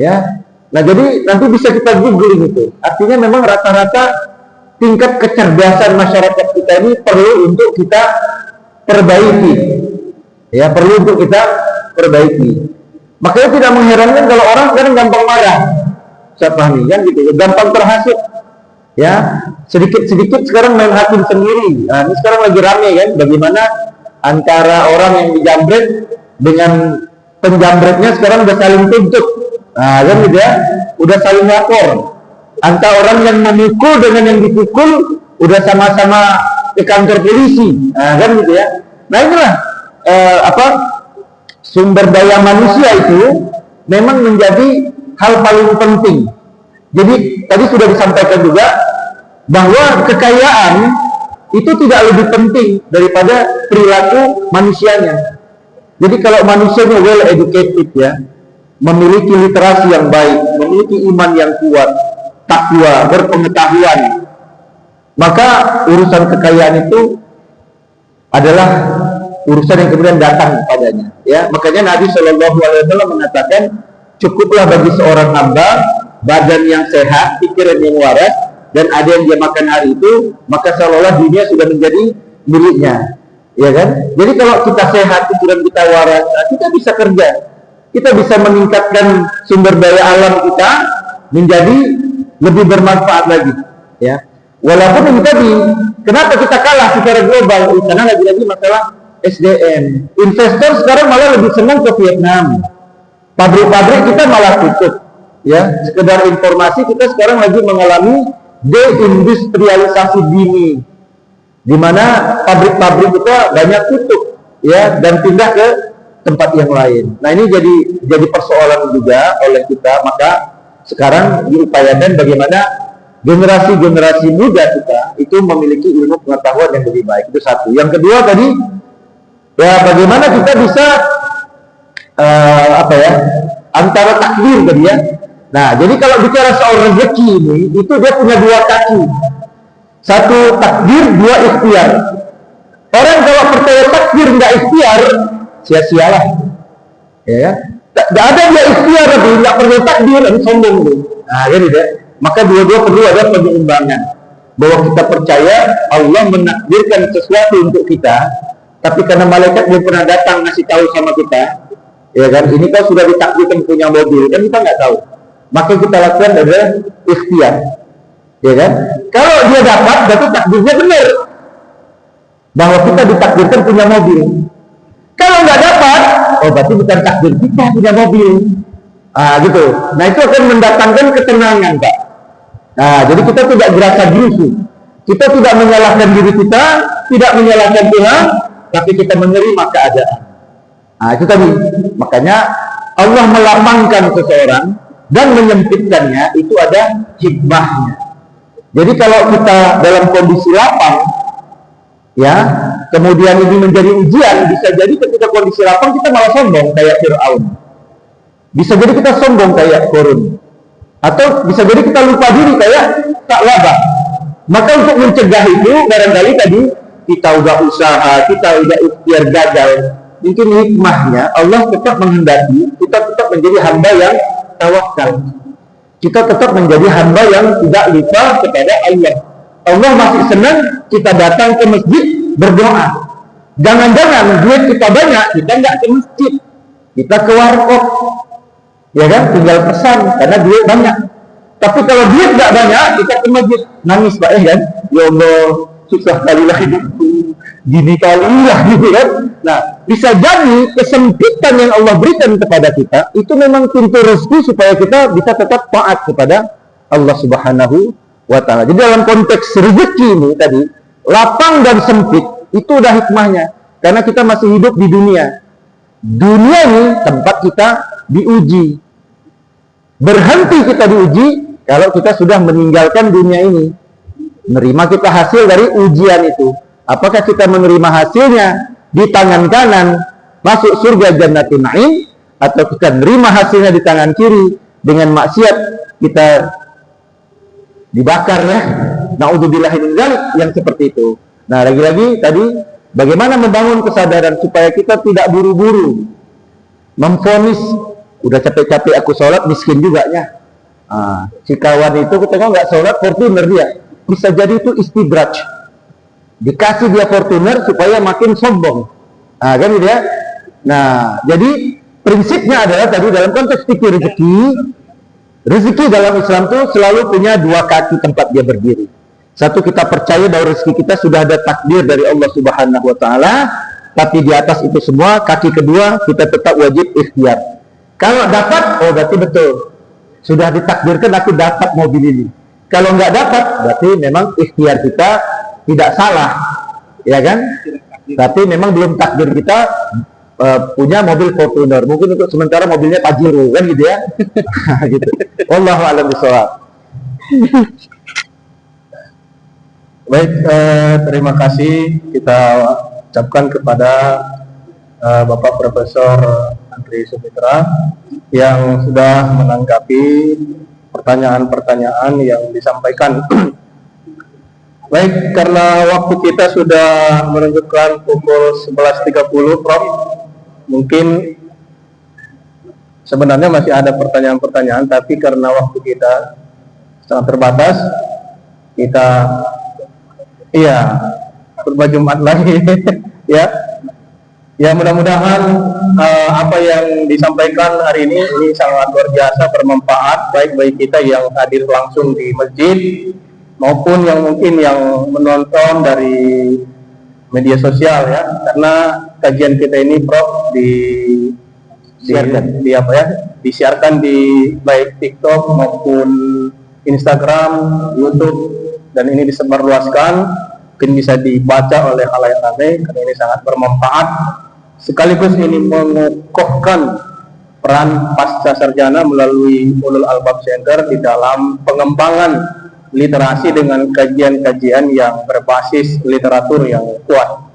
ya. Nah, jadi nanti bisa kita googling itu, artinya memang rata-rata tingkat kecerdasan masyarakat kita ini perlu untuk kita perbaiki ya, perlu untuk kita perbaiki. Makanya tidak mengherankan kalau orang sekarang gampang marah, saya pahami kan gitu, gampang terhasut ya, sedikit-sedikit sekarang main hakim sendiri. Nah, ini sekarang lagi rame kan, bagaimana antara orang yang dijambret dengan penjambretnya sekarang udah saling tuntut. Nah, kan gitu ya, udah saling lapor. Antara orang yang memukul dengan yang dipukul udah sama-sama ke kantor polisi. Nah, kan gitu ya. Nah, inilah sumber daya manusia itu memang menjadi hal paling penting. Jadi tadi sudah disampaikan juga bahwa kekayaan itu tidak lebih penting daripada perilaku manusianya. Jadi kalau manusianya well educated ya, memiliki literasi yang baik, memiliki iman yang kuat, takwa, berpengetahuan, maka urusan kekayaan itu adalah urusan yang kemudian datang kepadanya. Ya, makanya Nabi Shallallahu Alaihi Wasallam mengatakan, cukuplah bagi seorang hamba badan yang sehat, pikiran yang waras, dan ada yang dia makan hari itu, maka seolah-olah dunia sudah menjadi miliknya, ya kan? Jadi kalau kita sehat, pikiran kita waras, kita bisa kerja, kita bisa meningkatkan sumber daya alam kita menjadi lebih bermanfaat lagi. ya. Walaupun ini tadi, kenapa kita kalah secara global? Karena lagi-lagi masalah SDM. Investor sekarang malah lebih senang ke Vietnam. Pabrik-pabrik kita malah tutup. Ya, sekedar informasi, kita sekarang lagi mengalami deindustrialisasi dini, di mana pabrik-pabrik kita banyak tutup, ya, dan pindah ke tempat yang lain. Nah, ini jadi persoalan juga oleh kita. Maka sekarang diupayakan bagaimana generasi-generasi muda kita itu memiliki ilmu pengetahuan yang lebih baik. Itu satu. Yang kedua tadi, ya, bagaimana kita bisa antara takdir tadi, ya. Nah, jadi kalau bicara soal rezeki ini, itu dia punya dua kaki. Satu takdir, dua ikhtiar. Orang kalau percaya takdir nggak ikhtiar, sia-sialah. Ya, tidak ada dia ikhtiar tapi nggak perlu takdir, dan sombong tuh. Nah, jadi deh. Maka dua-dua perlu ada penyeimbangan. Bahwa kita percaya Allah menakdirkan sesuatu untuk kita, tapi karena malaikat belum pernah datang ngasih tahu sama kita, ya kan? Ini kau sudah ditakdirkan punya mobil, kan kita nggak tahu. Maka kita lakukan adalah ikhtiar, ya kan? Kalau dia dapat, berarti takdirnya benar, bahwa kita ditakdirkan punya mobil. Kalau nggak dapat, oh berarti bukan takdir kita punya mobil. Gitu. Nah, itu akan mendatangkan ketenangan, Pak. Nah, jadi kita tidak gerasa gerusu. Kita tidak menyalahkan diri kita, tidak menyalahkan Tuhan, tapi kita menerima keadaan. Nah, itu tadi. Makanya Allah melapangkan seseorang dan menyempitkannya, itu ada hikmahnya. Jadi kalau kita dalam kondisi lapang, ya, kemudian ini menjadi ujian, bisa jadi ketika kondisi lapang kita malah sombong kayak Fir'aun. Bisa jadi kita sombong kayak Korun. Atau bisa jadi kita lupa diri kayak Sa'labah. Maka untuk mencegah itu, barangkali tadi kita udah usaha, kita udah ikhtiar gagal, mungkin hikmahnya Allah tetap menghendaki kita tetap menjadi hamba yang tawakal. Kita tetap menjadi hamba yang tidak lupa kepada Allah. Allah masih senang kita datang ke masjid berdoa. Jangan-jangan duit kita banyak, kita nggak ke masjid, kita ke warkop, ya kan? Tinggal pesan karena duit banyak. Tapi kalau duit nggak banyak, kita ke masjid nangis, Pak, ya kan? Ya Allah, susah kali lah hidupku, gini kali lah, gitu kan? Nah, bisa jadi kesempitan yang Allah berikan kepada kita itu memang pintu rezeki supaya kita bisa tetap taat kepada Allah Subhanahu wa Ta'ala. Jadi dalam konteks rezeki ini tadi, lapang dan sempit itu udah hikmahnya, karena kita masih hidup di dunia. Dunia ini tempat kita diuji. Berhenti kita diuji kalau kita sudah meninggalkan dunia ini. Menerima kita hasil dari ujian itu. Apakah kita menerima hasilnya di tangan kanan masuk surga jannatin na'im, atau kita menerima hasilnya di tangan kiri dengan maksiat kita dibakar, ya. Na'udzubillahi min dzalik, yang seperti itu. Nah, lagi-lagi tadi bagaimana membangun kesadaran supaya kita tidak buru-buru memvonis, udah capek-capek aku sholat, miskin juga ya. Si kawan itu ketika nggak sholat, Fortuner dia, bisa jadi itu istidraj, dikasih dia Fortuner supaya makin sombong, kan gitu ya. Nah, jadi prinsipnya adalah tadi dalam konteks fikir rezeki dalam Islam itu selalu punya dua kaki tempat dia berdiri. Satu, kita percaya bahwa rezeki kita sudah ada takdir dari Allah Subhanahu wa Ta'ala, tapi di atas itu semua, kaki kedua, kita tetap wajib ikhtiar. Kalau dapat, oh berarti betul, sudah ditakdirkan aku dapat mobil ini. Kalau nggak dapat, berarti memang ikhtiar kita tidak salah, ya kan? Tapi memang belum takdir kita punya mobil Fortuner. Mungkin untuk sementara mobilnya Pajero, kan gitu ya. Gitu. Wallahu a'lam bishawab. Baik, terima kasih kita ucapkan kepada Bapak Profesor Andri Sumitra yang sudah menanggapi pertanyaan-pertanyaan yang disampaikan. Baik, karena waktu kita sudah menunjukkan pukul 11.30, Prof, mungkin sebenarnya masih ada pertanyaan-pertanyaan, tapi karena waktu kita sangat terbatas, kita khutbah Jumat lagi. Ya, mudah-mudahan apa yang disampaikan hari ini sangat luar biasa bermanfaat, baik bagi kita yang hadir langsung di masjid maupun yang mungkin yang menonton dari media sosial ya, karena kajian kita ini Prof disiarkan di baik TikTok maupun Instagram, YouTube, dan ini disebarluaskan, mungkin bisa dibaca oleh khalayak ramai karena ini sangat bermanfaat. Sekaligus ini mengukuhkan peran pasca sarjana melalui Ulul Albab Center di dalam pengembangan literasi dengan kajian-kajian yang berbasis literatur yang kuat.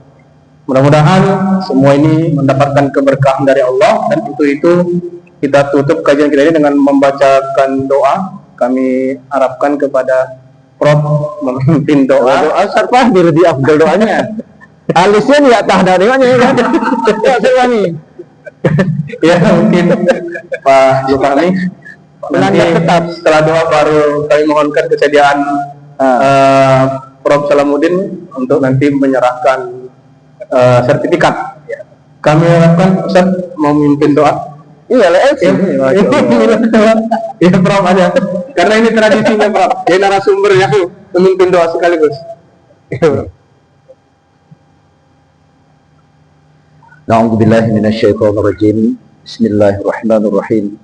Mudah-mudahan semua ini mendapatkan keberkahan dari Allah, dan itu kita tutup kajian kita ini dengan membacakan doa. Kami harapkan kepada Prof memimpin doa. Doa sarpah biar di afdal doanya. Alisnya tidak tahan dari mana kan? Ya mungkin Pak Zulkarni nanti tetap setelah doa baru kami mohonkan kesediaan Prof Salamuddin untuk nanti menyerahkan sertifikat. Kami harapkan Ustaz mau memimpin doa. Iya lah, Iya Prof aja. Karena ini tradisinya Prof. Jadi narasumber yang memimpin doa sekaligus. Na'udzubillahi minasyaitonir rajim. Bismillahirrahmanirrahim.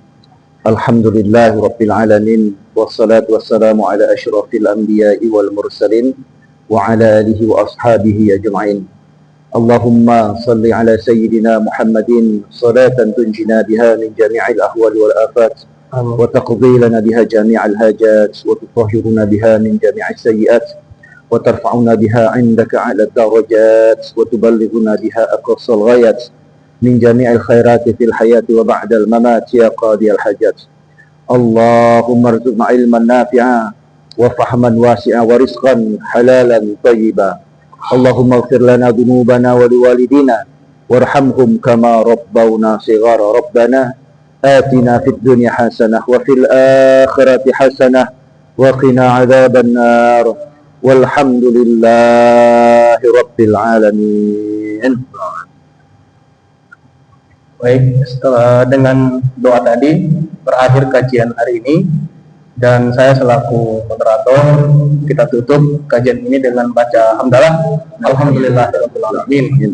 Alhamdulillahi rabbil alamin, wassalatu wassalamu ala asyrafil anbiya'i wal mursalin wa ala alihi wa ashabihi ajma'in. Allahumma salli ala sayyidina Muhammadin salatan tunjina biha min jami'il ahwal wal afat wa taqdi lana biha jami'al hajat wa tutahhiruna biha min jami'is sayyi'at wa tarfa'una biha 'indaka 'ala darajat wa tuballighuna biha aqsal ghayat min jami'il khairati fil hayati wa ba'dal mamat ya qadiyal hajat. Allahumma arzuqna ilman nafi'a wa fahman wasi'a wa rizqan halalan tayyiba. Allahumma ighfir lana dhunubana wa liwalidina warhamhum kama rabbawna shighara. Rabbana atina fid dunya hasanah wa fil akhirati hasanah wa qina adzaban nar. Walhamdulillahi rabbil alamin. Baik, setelah dengan doa tadi berakhir kajian hari ini, dan saya selaku moderator kita tutup kajian ini dengan baca hamdalah alhamdulillahirabbil alamin.